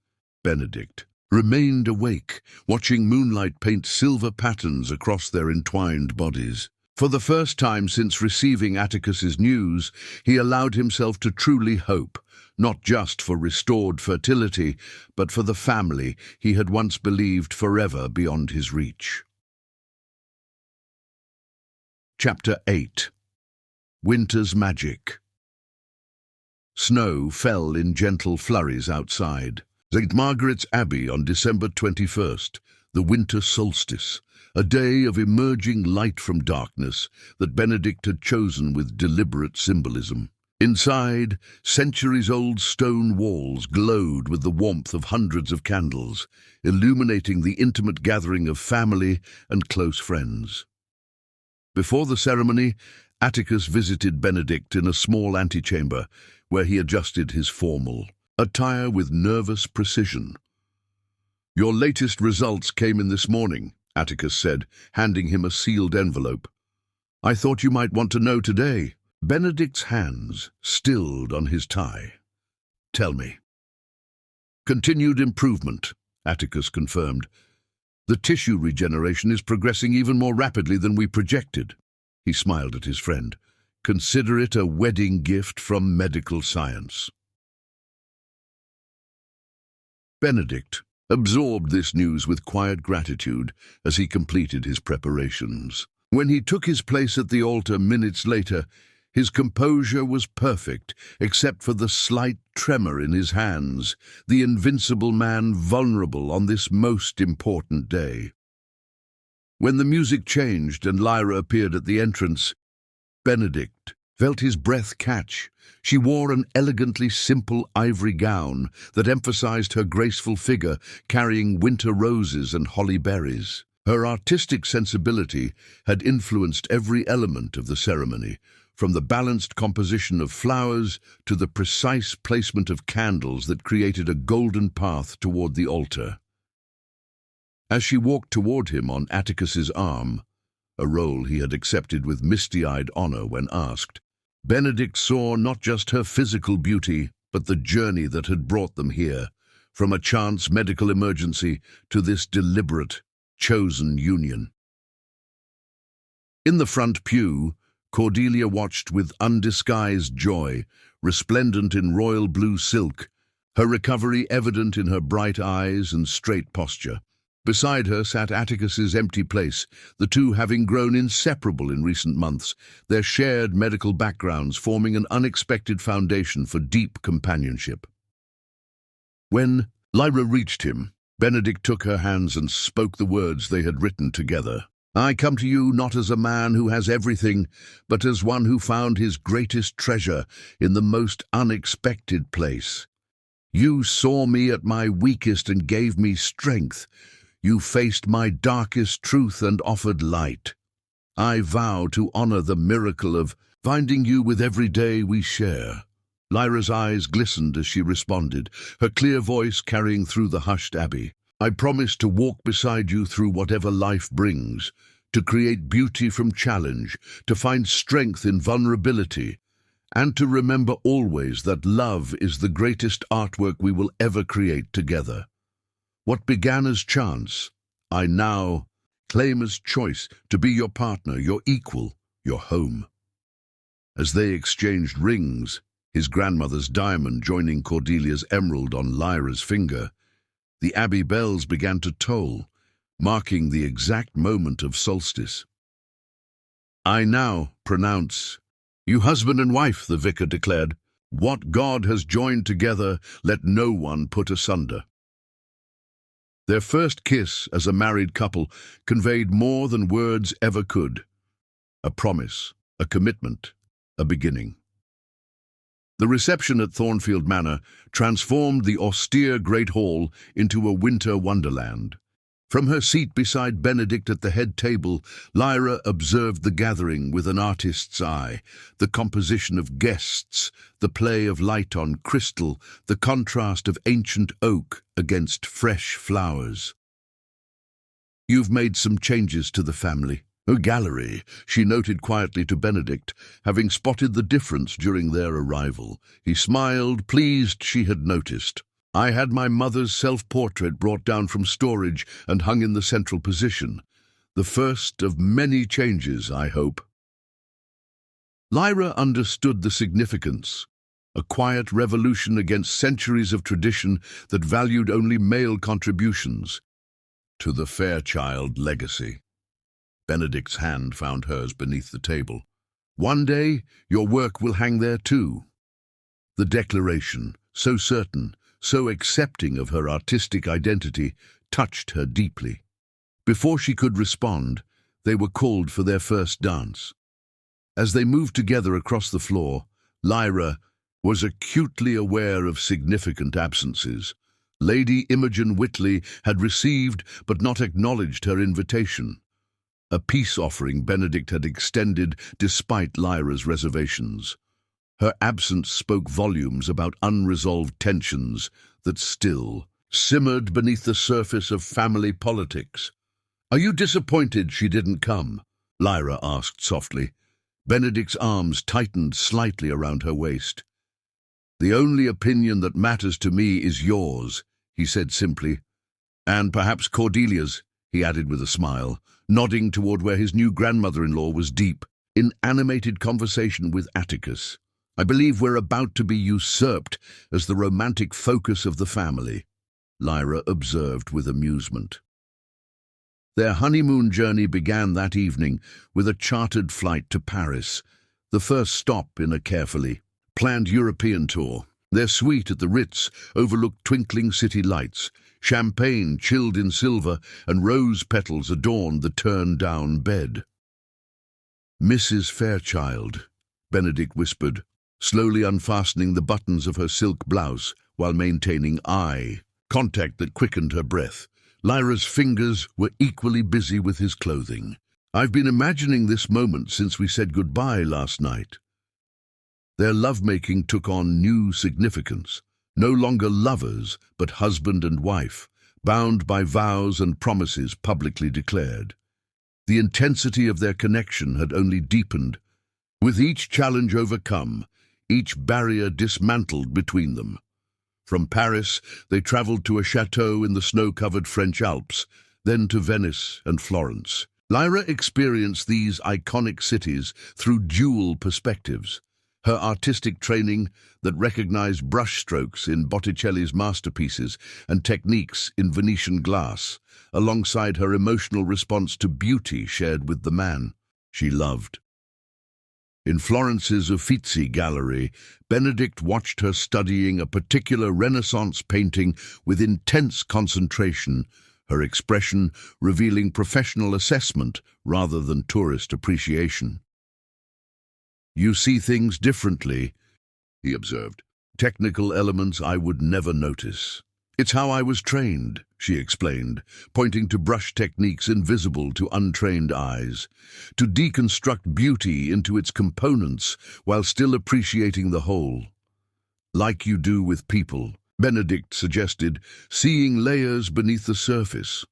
Benedict remained awake, watching moonlight paint silver patterns across their entwined bodies. For the first time since receiving Atticus's news, he allowed himself to truly hope, not just for restored fertility, but for the family he had once believed forever beyond his reach. Chapter 8. Winter's Magic. Snow fell in gentle flurries outside. St. Margaret's Abbey on December 21st, the winter solstice, a day of emerging light from darkness that Benedict had chosen with deliberate symbolism. Inside, centuries-old stone walls glowed with the warmth of hundreds of candles, illuminating the intimate gathering of family and close friends. Before the ceremony, Atticus visited Benedict in a small antechamber, where he adjusted his formal attire with nervous precision. Your latest results came in this morning, Atticus said, handing him a sealed envelope. I thought you might want to know today. Benedict's hands stilled on his tie. Tell me. Continued improvement, Atticus confirmed. The tissue regeneration is progressing even more rapidly than we projected. He smiled at his friend. Consider it a wedding gift from medical science. Benedict absorbed this news with quiet gratitude as he completed his preparations. When he took his place at the altar minutes later, his composure was perfect, except for the slight tremor in his hands, the invincible man vulnerable on this most important day. When the music changed and Lyra appeared at the entrance, Benedict felt his breath catch. She wore an elegantly simple ivory gown that emphasized her graceful figure, carrying winter roses and holly berries. Her artistic sensibility had influenced every element of the ceremony, from the balanced composition of flowers to the precise placement of candles that created a golden path toward the altar. As she walked toward him on Atticus's arm, a role he had accepted with misty-eyed honor when asked, Benedict saw not just her physical beauty, but the journey that had brought them here, from a chance medical emergency to this deliberate, chosen union. In the front pew, Cordelia watched with undisguised joy, resplendent in royal blue silk, her recovery evident in her bright eyes and straight posture. Beside her sat Atticus's empty place, the two having grown inseparable in recent months, their shared medical backgrounds forming an unexpected foundation for deep companionship. When Lyra reached him, Benedict took her hands and spoke the words they had written together. "I come to you not as a man who has everything, but as one who found his greatest treasure in the most unexpected place. You saw me at my weakest and gave me strength. You faced my darkest truth and offered light. I vow to honor the miracle of finding you with every day we share." Lyra's eyes glistened as she responded, her clear voice carrying through the hushed abbey. "I promise to walk beside you through whatever life brings, to create beauty from challenge, to find strength in vulnerability, and to remember always that love is the greatest artwork we will ever create together. What began as chance, I now claim as choice, to be your partner, your equal, your home." As they exchanged rings, his grandmother's diamond joining Cordelia's emerald on Lyra's finger, the abbey bells began to toll, marking the exact moment of solstice. "I now pronounce you husband and wife," the vicar declared. "What God has joined together, let no one put asunder." Their first kiss as a married couple conveyed more than words ever could. A promise, a commitment, a beginning. The reception at Thornfield Manor transformed the austere Great Hall into a winter wonderland. From her seat beside Benedict at the head table, Lyra observed the gathering with an artist's eye, the composition of guests, the play of light on crystal, the contrast of ancient oak against fresh flowers. "You've made some changes to the family." "A gallery," she noted quietly to Benedict, having spotted the difference during their arrival. He smiled, pleased she had noticed. "I had my mother's self-portrait brought down from storage and hung in the central position. The first of many changes, I hope." Lyra understood the significance. A quiet revolution against centuries of tradition that valued only male contributions. To the Fairchild legacy. Benedict's hand found hers beneath the table. "One day, your work will hang there too." The declaration, so certain, so accepting of her artistic identity, touched her deeply. Before she could respond, they were called for their first dance. As they moved together across the floor, Lyra was acutely aware of significant absences. Lady Imogen Whitley had received but not acknowledged her invitation. A peace offering Benedict had extended despite Lyra's reservations. Her absence spoke volumes about unresolved tensions that still simmered beneath the surface of family politics. "Are you disappointed she didn't come?" Lyra asked softly. Benedict's arms tightened slightly around her waist. "The only opinion that matters to me is yours," he said simply. "And perhaps Cordelia's," he added with a smile, nodding toward where his new grandmother-in-law was deep in animated conversation with Atticus. "I believe we're about to be usurped as the romantic focus of the family," Lyra observed with amusement. Their honeymoon journey began that evening with a chartered flight to Paris, the first stop in a carefully planned European tour. Their suite at the Ritz overlooked twinkling city lights. Champagne chilled in silver and rose petals adorned the turned-down bed. "Mrs. Fairchild," Benedict whispered, slowly unfastening the buttons of her silk blouse while maintaining eye contact that quickened her breath. Lyra's fingers were equally busy with his clothing. "I've been imagining this moment since we said goodbye last night." Their lovemaking took on new significance. No longer lovers, but husband and wife, bound by vows and promises publicly declared. The intensity of their connection had only deepened. With each challenge overcome, each barrier dismantled between them. From Paris, they traveled to a chateau in the snow-covered French Alps, then to Venice and Florence. Lyra experienced these iconic cities through dual perspectives. Her artistic training that recognized brushstrokes in Botticelli's masterpieces and techniques in Venetian glass, alongside her emotional response to beauty shared with the man she loved. In Florence's Uffizi gallery, Benedict watched her studying a particular Renaissance painting with intense concentration, her expression revealing professional assessment rather than tourist appreciation. "You see things differently," he observed. "Technical elements I would never notice." "It's how I was trained," she explained, pointing to brush techniques invisible to untrained eyes, "to deconstruct beauty into its components while still appreciating the whole. Like you do with people," Benedict suggested, "seeing layers beneath the surface."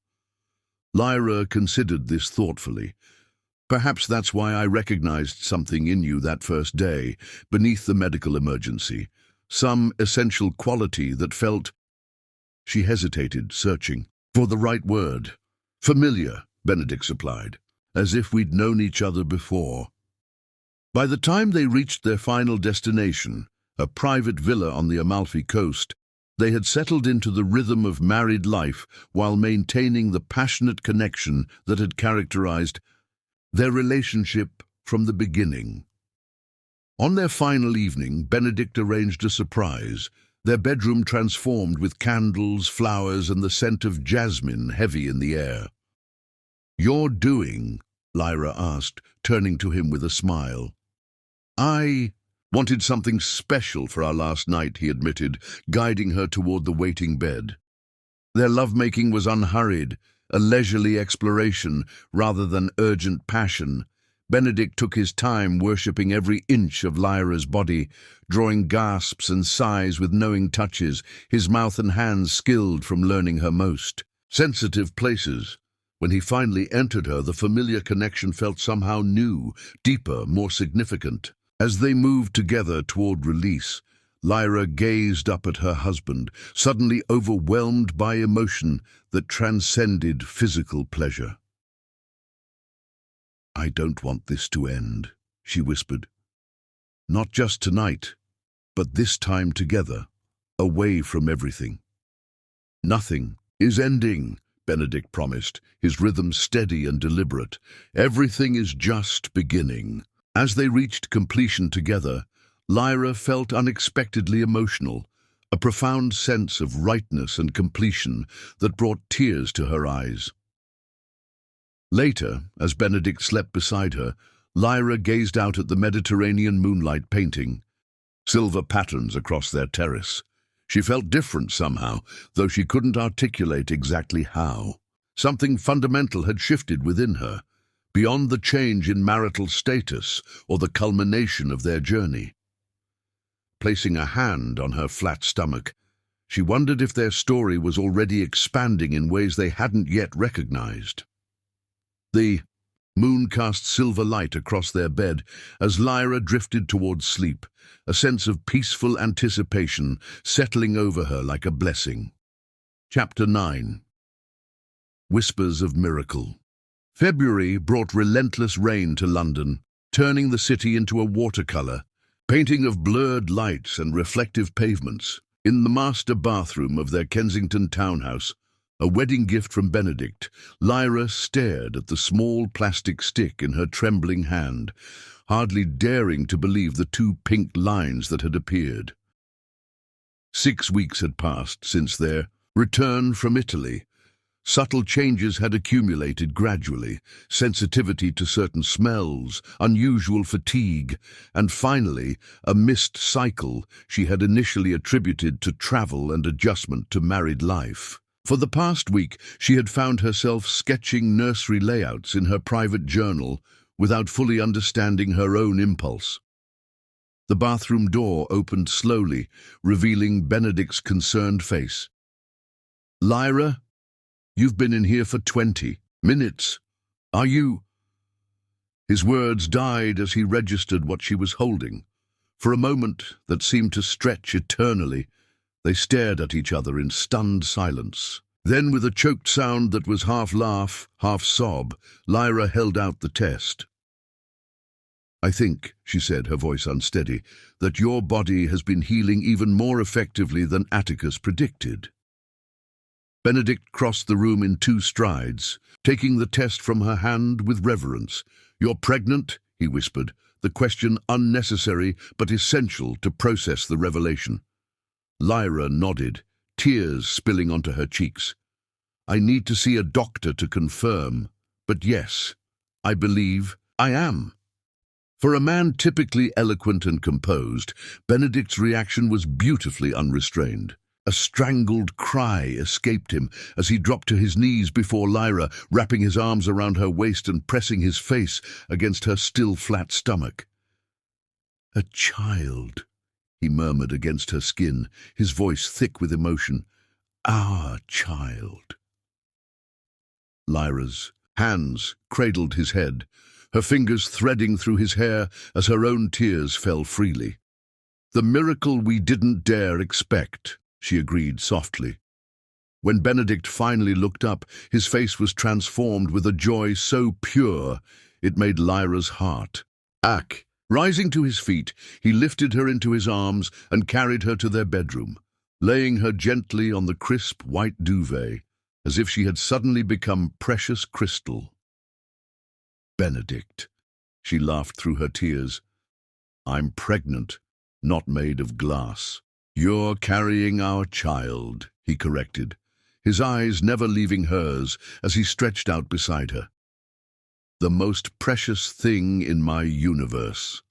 Lyra considered this thoughtfully. "Perhaps that's why I recognized something in you that first day, beneath the medical emergency. Some essential quality that felt—" She hesitated, searching for the right word. "Familiar," Benedict supplied, "as if we'd known each other before." By the time they reached their final destination, a private villa on the Amalfi Coast, they had settled into the rhythm of married life while maintaining the passionate connection that had characterized their relationship from the beginning. On their final evening, Benedict arranged a surprise, their bedroom transformed with candles, flowers, and the scent of jasmine heavy in the air. "You're doing?" Lyra asked, turning to him with a smile. "I wanted something special for our last night," he admitted, guiding her toward the waiting bed. Their lovemaking was unhurried, a leisurely exploration rather than urgent passion. Benedict took his time, worshipping every inch of Lyra's body, drawing gasps and sighs with knowing touches, his mouth and hands skilled from learning her most sensitive places. When he finally entered her, the familiar connection felt somehow new, deeper, more significant. As they moved together toward release, Lyra gazed up at her husband, suddenly overwhelmed by emotion that transcended physical pleasure. "I don't want this to end," she whispered. "Not just tonight, but this time together, away from everything." "Nothing is ending," Benedict promised, his rhythm steady and deliberate. "Everything is just beginning." As they reached completion together, Lyra felt unexpectedly emotional, a profound sense of rightness and completion that brought tears to her eyes. Later, as Benedict slept beside her, Lyra gazed out at the Mediterranean moonlight painting, silver patterns across their terrace. She felt different somehow, though she couldn't articulate exactly how. Something fundamental had shifted within her, beyond the change in marital status or the culmination of their journey. Placing a hand on her flat stomach, she wondered if their story was already expanding in ways they hadn't yet recognized. The moon cast silver light across their bed as Lyra drifted towards sleep, a sense of peaceful anticipation settling over her like a blessing. Chapter 9. Whispers of Miracle. February brought relentless rain to London, turning the city into a watercolor, painting of blurred lights and reflective pavements. In the master bathroom of their Kensington townhouse, a wedding gift from Benedict, Lyra stared at the small plastic stick in her trembling hand, hardly daring to believe the 2 pink lines that had appeared. 6 weeks had passed since their return from Italy. Subtle changes had accumulated gradually, sensitivity to certain smells, unusual fatigue, and finally, a missed cycle she had initially attributed to travel and adjustment to married life. For the past week, she had found herself sketching nursery layouts in her private journal without fully understanding her own impulse. The bathroom door opened slowly, revealing Benedict's concerned face. "Lyra? You've been in here for 20 minutes. Are you—" His words died as he registered what she was holding. For a moment that seemed to stretch eternally, they stared at each other in stunned silence. Then, with a choked sound that was half laugh, half sob, Lyra held out the test. I think, she said, her voice unsteady, that your body has been healing even more effectively than Atticus predicted. Benedict crossed the room in 2 strides, taking the test from her hand with reverence. You're pregnant, he whispered, the question unnecessary but essential to process the revelation. Lyra nodded, tears spilling onto her cheeks. I need to see a doctor to confirm, but yes, I believe I am. For a man typically eloquent and composed, Benedict's reaction was beautifully unrestrained. A strangled cry escaped him as he dropped to his knees before Lyra, wrapping his arms around her waist and pressing his face against her still flat stomach. A child, he murmured against her skin, his voice thick with emotion. Our child. Lyra's hands cradled his head, her fingers threading through his hair as her own tears fell freely. The miracle we didn't dare expect, she agreed softly. When Benedict finally looked up, his face was transformed with a joy so pure it made Lyra's heart ache. Rising to his feet, he lifted her into his arms and carried her to their bedroom, laying her gently on the crisp white duvet, as if she had suddenly become precious crystal. Benedict, she laughed through her tears. I'm pregnant, not made of glass. You're carrying our child, he corrected, his eyes never leaving hers as he stretched out beside her. The most precious thing in my universe.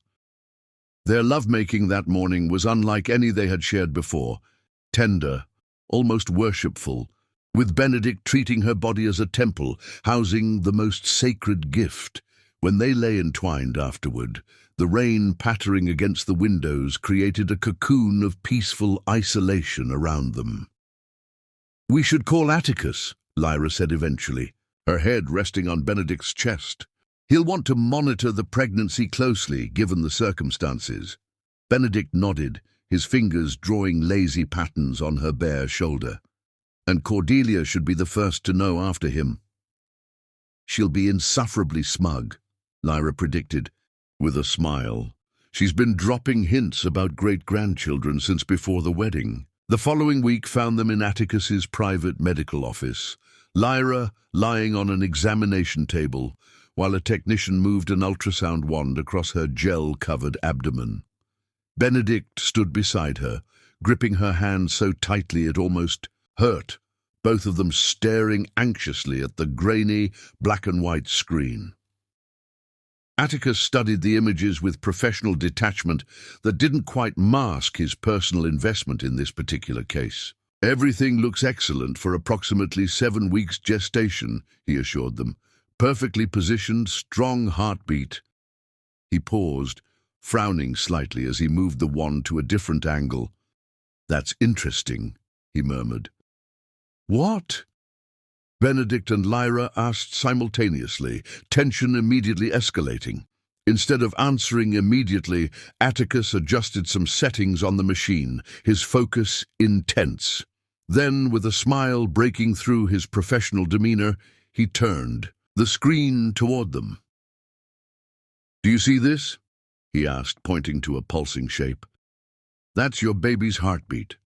Their lovemaking that morning was unlike any they had shared before, tender, almost worshipful, with Benedict treating her body as a temple, housing the most sacred gift. When they lay entwined afterward, the rain pattering against the windows created a cocoon of peaceful isolation around them. We should call Atticus, Lyra said eventually, her head resting on Benedict's chest. He'll want to monitor the pregnancy closely, given the circumstances. Benedict nodded, his fingers drawing lazy patterns on her bare shoulder. And Cordelia should be the first to know after him. She'll be insufferably smug, Lyra predicted, with a smile. She's been dropping hints about great-grandchildren since before the wedding. The following week found them in Atticus's private medical office, Lyra lying on an examination table, while a technician moved an ultrasound wand across her gel-covered abdomen. Benedict stood beside her, gripping her hand so tightly it almost hurt, both of them staring anxiously at the grainy, black-and-white screen. Atticus studied the images with professional detachment that didn't quite mask his personal investment in this particular case. Everything looks excellent for approximately 7 weeks gestation, he assured them. Perfectly positioned, strong heartbeat. He paused, frowning slightly as he moved the wand to a different angle. That's interesting, he murmured. What? Benedict and Lyra asked simultaneously, tension immediately escalating. Instead of answering immediately, Atticus adjusted some settings on the machine, his focus intense. Then, with a smile breaking through his professional demeanor, he turned, the screen toward them. Do you see this? He asked, pointing to a pulsing shape. That's your baby's heartbeat.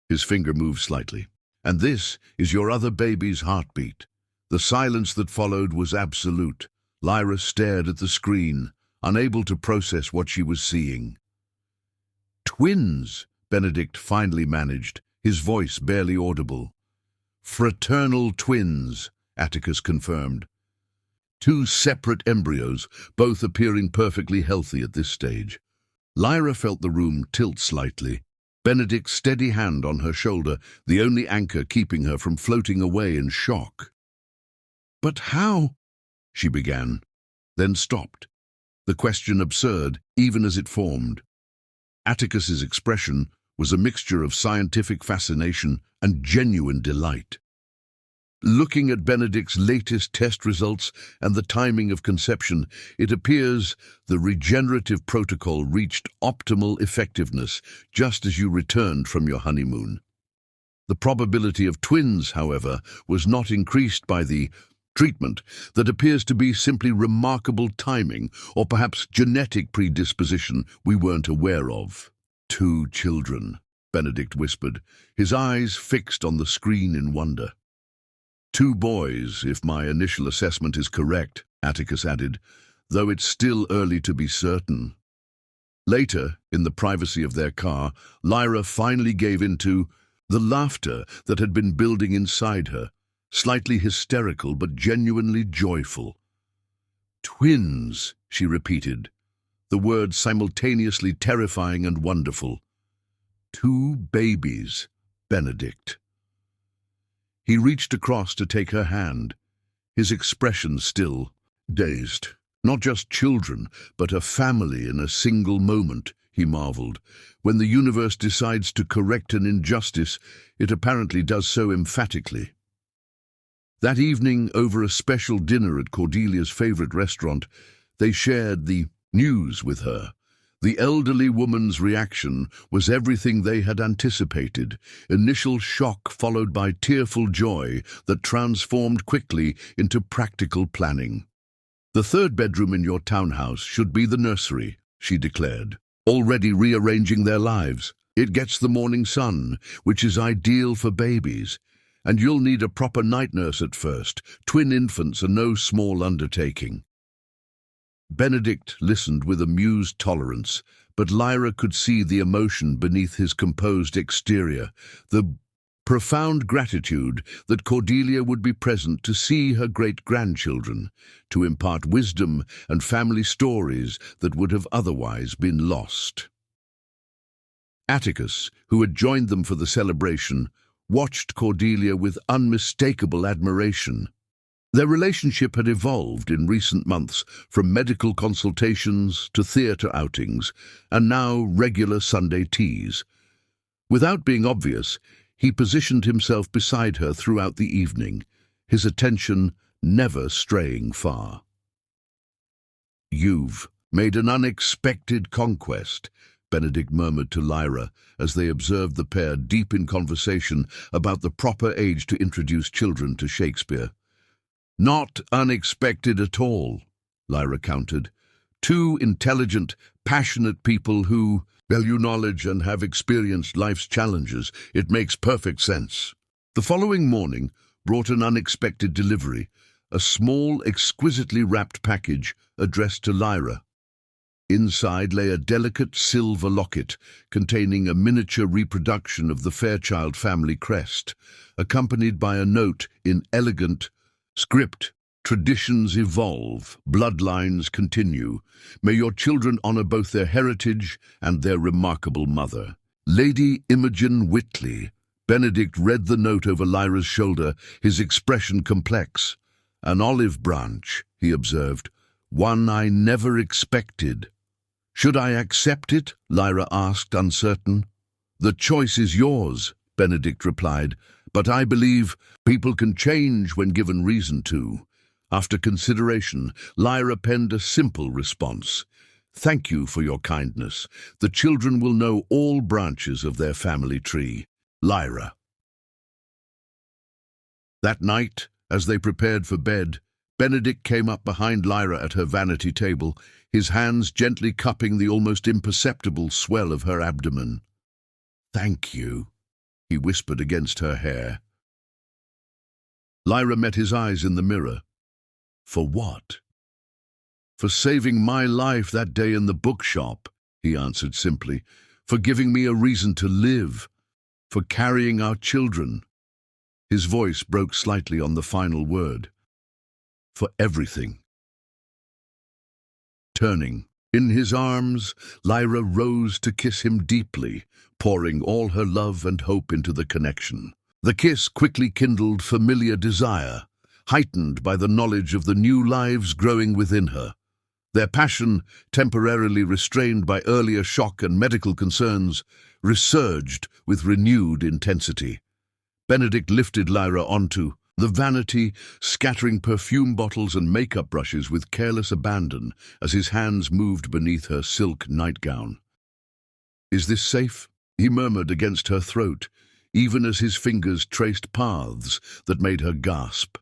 His finger moved slightly. And this is your other baby's heartbeat. The silence that followed was absolute. Lyra stared at the screen, unable to process what she was seeing. Twins, Benedict finally managed, his voice barely audible. Fraternal twins, Atticus confirmed. 2 separate embryos, both appearing perfectly healthy at this stage. Lyra felt the room tilt slightly. Benedict's steady hand on her shoulder, the only anchor keeping her from floating away in shock. But how? She began, then stopped, the question absurd even as it formed. Atticus's expression was a mixture of scientific fascination and genuine delight. Looking at Benedict's latest test results and the timing of conception, it appears the regenerative protocol reached optimal effectiveness just as you returned from your honeymoon. The probability of twins, however, was not increased by the Treatment that appears to be simply remarkable timing or perhaps genetic predisposition we weren't aware of. 2 children, Benedict whispered, his eyes fixed on the screen in wonder. 2 boys, if my initial assessment is correct, Atticus added, though it's still early to be certain. Later, in the privacy of their car, Lyra finally gave in to the laughter that had been building inside her, slightly hysterical but genuinely joyful. Twins, she repeated, the word simultaneously terrifying and wonderful. 2 babies, Benedict. He reached across to take her hand, his expression still dazed. Not just children, but a family in a single moment, he marveled. When the universe decides to correct an injustice, it apparently does so emphatically. That evening, over a special dinner at Cordelia's favorite restaurant, they shared the news with her. The elderly woman's reaction was everything they had anticipated, initial shock followed by tearful joy that transformed quickly into practical planning. The 3rd bedroom in your townhouse should be the nursery, she declared, already rearranging their lives. It gets the morning sun, which is ideal for babies. And you'll need a proper night nurse at first. Twin infants are no small undertaking. Benedict listened with amused tolerance, but Lyra could see the emotion beneath his composed exterior, the profound gratitude that Cordelia would be present to see her great-grandchildren, to impart wisdom and family stories that would have otherwise been lost. Atticus, who had joined them for the celebration, watched Cordelia with unmistakable admiration. Their relationship had evolved in recent months, from medical consultations to theatre outings, and now regular Sunday teas. Without being obvious, he positioned himself beside her throughout the evening, his attention never straying far. "You've made an unexpected conquest," Benedict murmured to Lyra as they observed the pair deep in conversation about the proper age to introduce children to Shakespeare. "Not unexpected at all," Lyra countered. 2 intelligent, passionate people who value knowledge and have experienced life's challenges. It makes perfect sense. The following morning brought an unexpected delivery, a small, exquisitely wrapped package addressed to Lyra. Inside lay a delicate silver locket containing a miniature reproduction of the Fairchild family crest, accompanied by a note in elegant script. "Traditions evolve, bloodlines continue. May your children honor both their heritage and their remarkable mother. Lady Imogen Whitley." Benedict read the note over Lyra's shoulder, his expression complex. "An olive branch," he observed. "One I never expected." "Should I accept it?" Lyra asked, uncertain. "The choice is yours," Benedict replied, "but I believe people can change when given reason to." After consideration, Lyra penned a simple response. "Thank you for your kindness. The children will know all branches of their family tree. Lyra." That night, as they prepared for bed, Benedict came up behind Lyra at her vanity table, his hands gently cupping the almost imperceptible swell of her abdomen. "Thank you," he whispered against her hair. Lyra met his eyes in the mirror. "For what?" "For saving my life that day in the bookshop," he answered simply. "For giving me a reason to live. For carrying our children." His voice broke slightly on the final word. "For everything." Turning, in his arms, Lyra rose to kiss him deeply, pouring all her love and hope into the connection. The kiss quickly kindled familiar desire, heightened by the knowledge of the new lives growing within her. Their passion, temporarily restrained by earlier shock and medical concerns, resurged with renewed intensity. Benedict lifted Lyra onto the vanity, scattering perfume bottles and makeup brushes with careless abandon as his hands moved beneath her silk nightgown. "Is this safe?" he murmured against her throat, even as his fingers traced paths that made her gasp.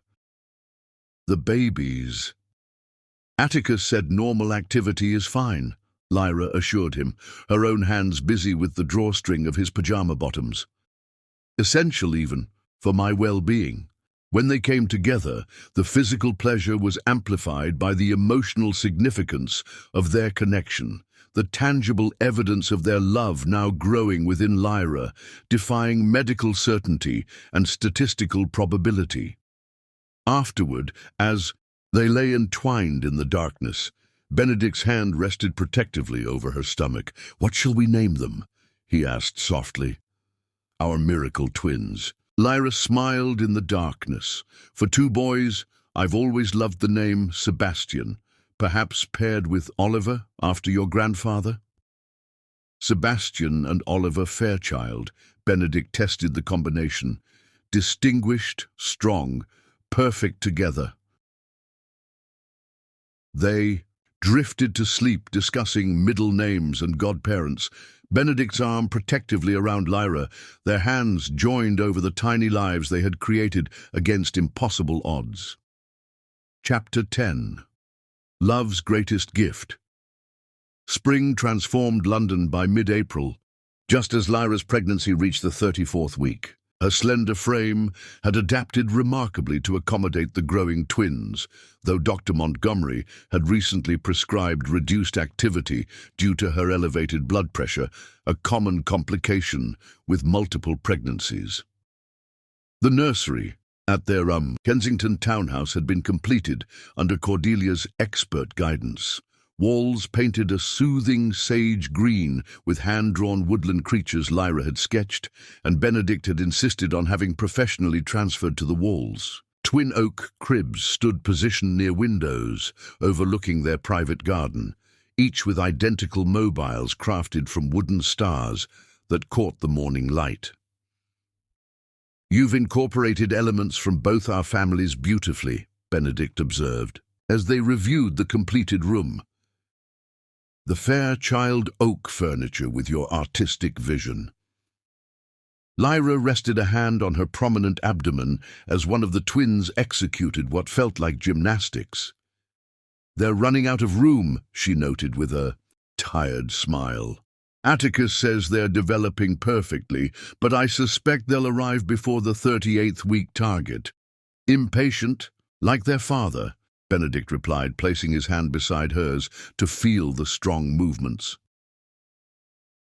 The babies. Atticus said normal activity is fine, Lyra assured him, her own hands busy with the drawstring of his pajama bottoms. Essential even, for my well-being. When they came together, the physical pleasure was amplified by the emotional significance of their connection, the tangible evidence of their love now growing within Lyra, defying medical certainty and statistical probability. Afterward, as they lay entwined in the darkness, Benedict's hand rested protectively over her stomach. "What shall we name them?" he asked softly. "Our miracle twins." Lyra smiled in the darkness. "For two boys, I've always loved the name Sebastian, perhaps paired with Oliver after your grandfather?" Sebastian and Oliver Fairchild. Benedict tested the combination. Distinguished, strong, perfect together. They drifted to sleep discussing middle names and godparents, Benedict's arm protectively around Lyra, their hands joined over the tiny lives they had created against impossible odds. Chapter 10. Love's Greatest Gift. Spring transformed London by mid-April, just as Lyra's pregnancy reached the 34th week. Her slender frame had adapted remarkably to accommodate the growing twins, though Dr. Montgomery had recently prescribed reduced activity due to her elevated blood pressure, a common complication with multiple pregnancies. The nursery at their Kensington townhouse had been completed under Cordelia's expert guidance. Walls painted a soothing sage green with hand-drawn woodland creatures Lyra had sketched, and Benedict had insisted on having professionally transferred to the walls. Twin oak cribs stood positioned near windows, overlooking their private garden, each with identical mobiles crafted from wooden stars that caught the morning light. "You've incorporated elements from both our families beautifully," Benedict observed, as they reviewed the completed room. "The Fairchild oak furniture with your artistic vision." Lyra rested a hand on her prominent abdomen as one of the twins executed what felt like gymnastics. "They're running out of room," she noted with a tired smile. "Atticus says they're developing perfectly, but I suspect they'll arrive before the 38th week target." "Impatient, like their father," Benedict replied, placing his hand beside hers to feel the strong movements.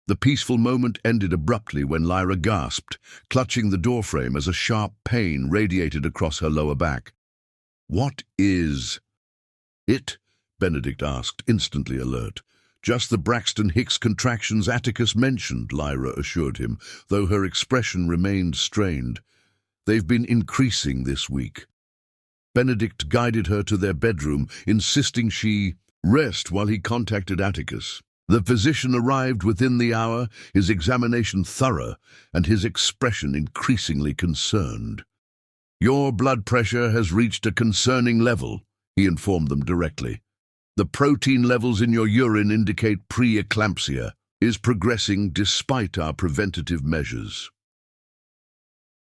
The peaceful moment ended abruptly when Lyra gasped, clutching the doorframe as a sharp pain radiated across her lower back. "What is it?" Benedict asked, instantly alert. "Just the Braxton Hicks contractions Atticus mentioned," Lyra assured him, though her expression remained strained. "They've been increasing this week." Benedict guided her to their bedroom, insisting she rest while he contacted Atticus. The physician arrived within the hour, his examination thorough, and his expression increasingly concerned. "Your blood pressure has reached a concerning level," he informed them directly. "The protein levels in your urine indicate pre-eclampsia is progressing despite our preventative measures."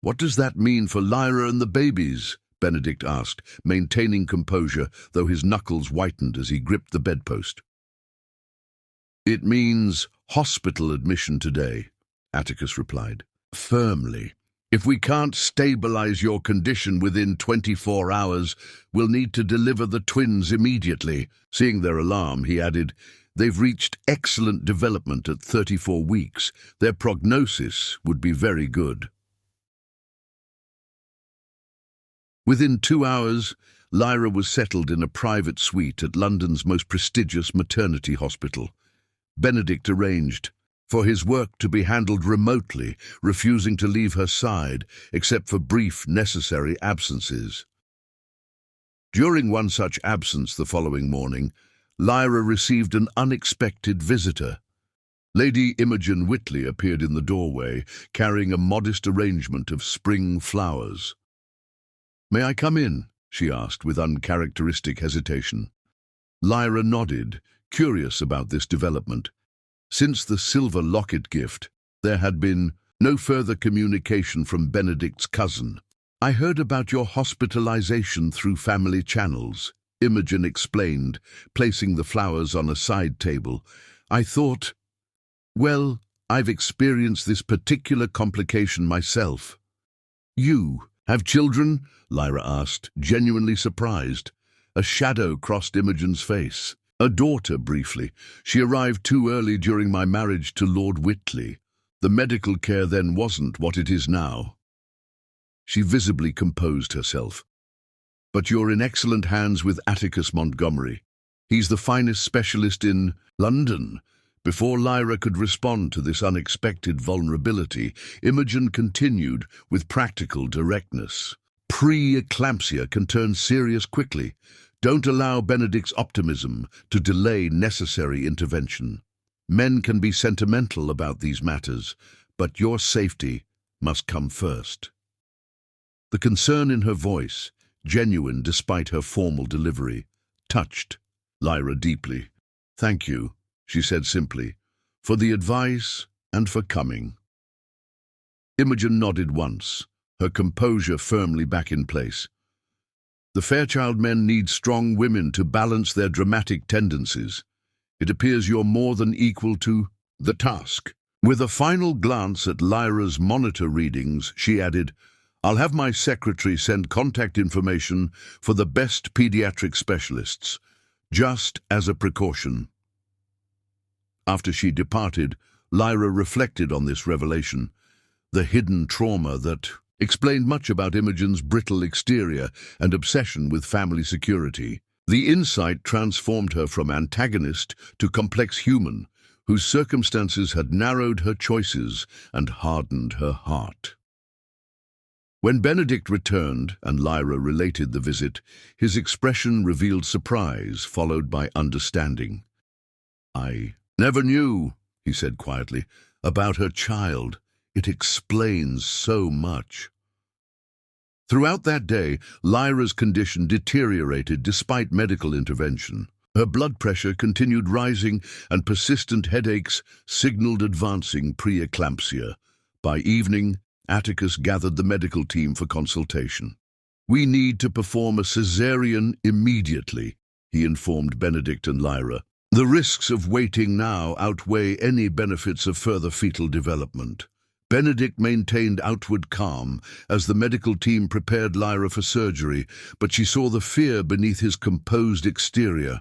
"What does that mean for Lyra and the babies?" Benedict asked, maintaining composure, though his knuckles whitened as he gripped the bedpost. "It means hospital admission today," Atticus replied, firmly. "If we can't stabilize your condition within 24 hours, we'll need to deliver the twins immediately." Seeing their alarm, he added, "They've reached excellent development at 34 weeks. Their prognosis would be very good." Within 2 hours, Lyra was settled in a private suite at London's most prestigious maternity hospital. Benedict arranged for his work to be handled remotely, refusing to leave her side except for brief, necessary absences. During one such absence the following morning, Lyra received an unexpected visitor. Lady Imogen Whitley appeared in the doorway, carrying a modest arrangement of spring flowers. "May I come in?" she asked with uncharacteristic hesitation. Lyra nodded, curious about this development. Since the silver locket gift, there had been no further communication from Benedict's cousin. I heard about your hospitalization through family channels, Imogen explained, placing the flowers on a side table. I thought, well, I've experienced this particular complication myself. You have children? Lyra asked, genuinely surprised. A shadow crossed Imogen's face. A daughter, briefly. She arrived too early during my marriage to Lord Whitley. The medical care then wasn't what it is now. She visibly composed herself. But you're in excellent hands with Atticus Montgomery. He's the finest specialist in London. Before Lyra could respond to this unexpected vulnerability, Imogen continued with practical directness. Pre-eclampsia can turn serious quickly. Don't allow Benedict's optimism to delay necessary intervention. Men can be sentimental about these matters, but your safety must come first. The concern in her voice, genuine despite her formal delivery, touched Lyra deeply. Thank you, she said simply, for the advice and for coming. Imogen nodded once, her composure firmly back in place. The Fairchild men need strong women to balance their dramatic tendencies. It appears you're more than equal to the task. With a final glance at Lyra's monitor readings, she added, I'll have my secretary send contact information for the best pediatric specialists, just as a precaution. After she departed, Lyra reflected on this revelation, the hidden trauma that explained much about Imogen's brittle exterior and obsession with family security. The insight transformed her from antagonist to complex human, whose circumstances had narrowed her choices and hardened her heart. When Benedict returned and Lyra related the visit, his expression revealed surprise, followed by understanding. I never knew, he said quietly, about her child. It explains so much. Throughout that day, Lyra's condition deteriorated despite medical intervention. Her blood pressure continued rising and persistent headaches signaled advancing preeclampsia. By evening, Atticus gathered the medical team for consultation. We need to perform a cesarean immediately, he informed Benedict and Lyra. The risks of waiting now outweigh any benefits of further fetal development. Benedict maintained outward calm as the medical team prepared Lyra for surgery, but she saw the fear beneath his composed exterior.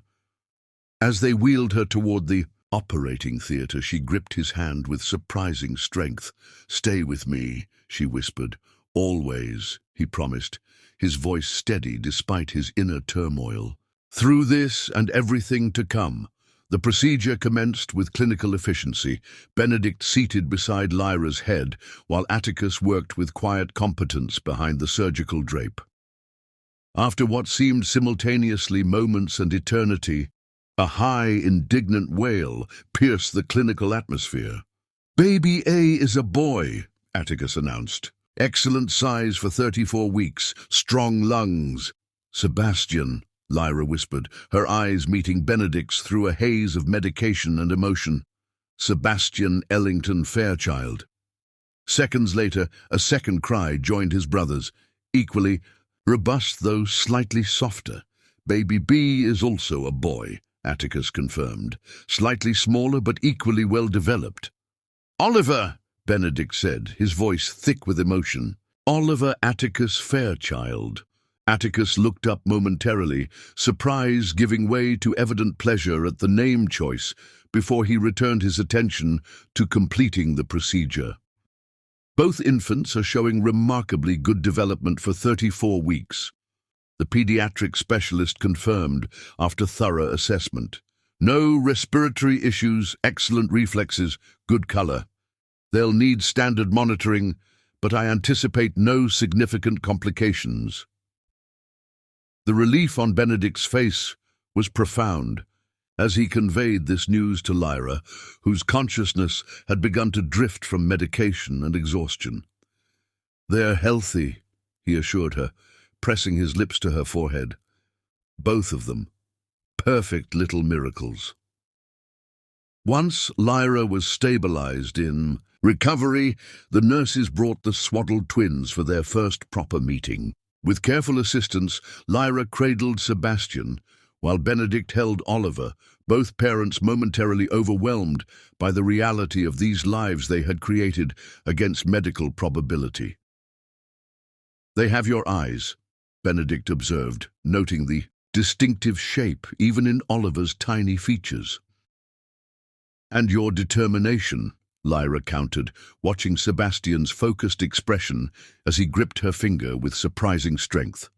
As they wheeled her toward the operating theater, she gripped his hand with surprising strength. Stay with me, she whispered. Always, he promised, his voice steady despite his inner turmoil. Through this and everything to come, the procedure commenced with clinical efficiency, Benedict seated beside Lyra's head, while Atticus worked with quiet competence behind the surgical drape. After what seemed simultaneously moments and eternity, a high, indignant wail pierced the clinical atmosphere. Baby A is a boy, Atticus announced. Excellent size for 34 weeks, strong lungs. Sebastian, Lyra whispered, her eyes meeting Benedict's through a haze of medication and emotion. Sebastian Ellington Fairchild. Seconds later, a second cry joined his brother's, equally robust though slightly softer. Baby B is also a boy, Atticus confirmed, slightly smaller but equally well developed. Oliver, Benedict said, his voice thick with emotion. Oliver Atticus Fairchild. Atticus looked up momentarily, surprise giving way to evident pleasure at the name choice before he returned his attention to completing the procedure. Both infants are showing remarkably good development for 34 weeks. The pediatric specialist confirmed after thorough assessment. No respiratory issues, excellent reflexes, good color. They'll need standard monitoring, but I anticipate no significant complications. The relief on Benedict's face was profound as he conveyed this news to Lyra, whose consciousness had begun to drift from medication and exhaustion. They're healthy, he assured her, pressing his lips to her forehead. Both of them. Perfect little miracles. Once Lyra was stabilized in recovery, the nurses brought the swaddled twins for their first proper meeting. With careful assistance, Lyra cradled Sebastian, while Benedict held Oliver, both parents momentarily overwhelmed by the reality of these lives they had created against medical probability. "They have your eyes," Benedict observed, noting the distinctive shape even in Oliver's tiny features. "And your determination," Lyra countered, watching Sebastian's focused expression as he gripped her finger with surprising strength.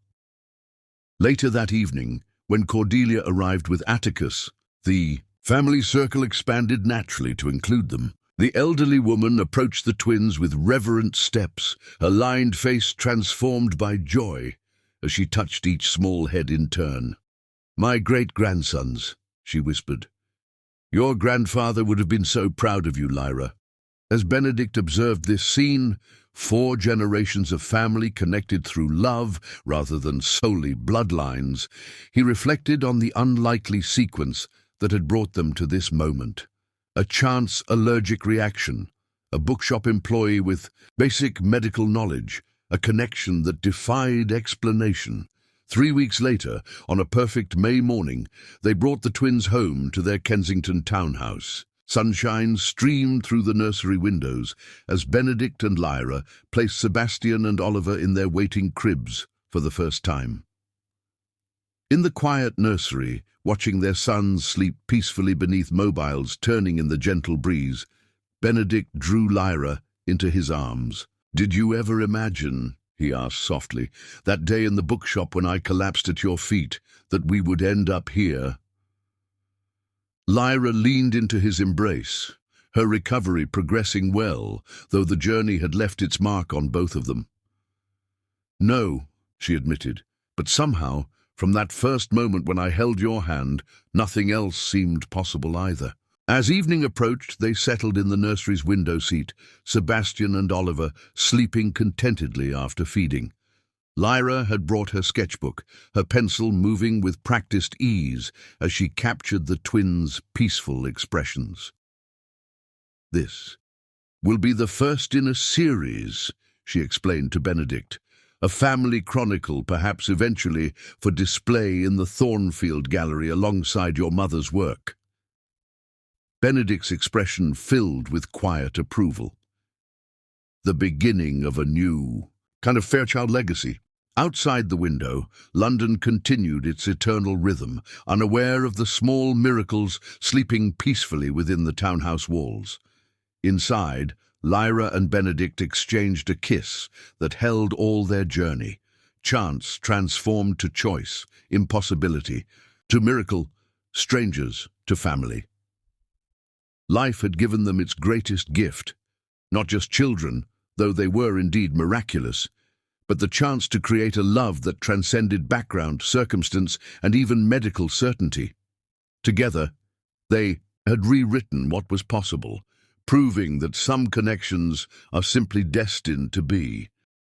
Later that evening, when Cordelia arrived with Atticus, the family circle expanded naturally to include them. The elderly woman approached the twins with reverent steps, her lined face transformed by joy as she touched each small head in turn. "My great-grandsons," she whispered. "Your grandfather would have been so proud of you, Lyra." As Benedict observed this scene, 4 generations of family connected through love rather than solely bloodlines, he reflected on the unlikely sequence that had brought them to this moment. A chance allergic reaction, a bookshop employee with basic medical knowledge, a connection that defied explanation. 3 weeks later, on a perfect May morning, they brought the twins home to their Kensington townhouse. Sunshine streamed through the nursery windows as Benedict and Lyra placed Sebastian and Oliver in their waiting cribs for the first time. In the quiet nursery, watching their sons sleep peacefully beneath mobiles turning in the gentle breeze, Benedict drew Lyra into his arms. "Did you ever imagine," he asked softly, "that day in the bookshop when I collapsed at your feet, that we would end up here?" Lyra leaned into his embrace, her recovery progressing well, though the journey had left its mark on both of them. "No," she admitted, "but somehow, from that first moment when I held your hand, nothing else seemed possible either." As evening approached, they settled in the nursery's window seat, Sebastian and Oliver sleeping contentedly after feeding. Lyra had brought her sketchbook, her pencil moving with practiced ease as she captured the twins' peaceful expressions. "This will be the first in a series," she explained to Benedict, "a family chronicle, perhaps eventually for display in the Thornfield Gallery alongside your mother's work." Benedict's expression filled with quiet approval. The beginning of a new kind of Fairchild legacy. Outside the window, London continued its eternal rhythm, unaware of the small miracles sleeping peacefully within the townhouse walls. Inside, Lyra and Benedict exchanged a kiss that held all their journey. Chance transformed to choice, impossibility, to miracle, strangers to family. Life had given them its greatest gift, not just children, though they were indeed miraculous, but the chance to create a love that transcended background, circumstance, and even medical certainty. Together, they had rewritten what was possible, proving that some connections are simply destined to be.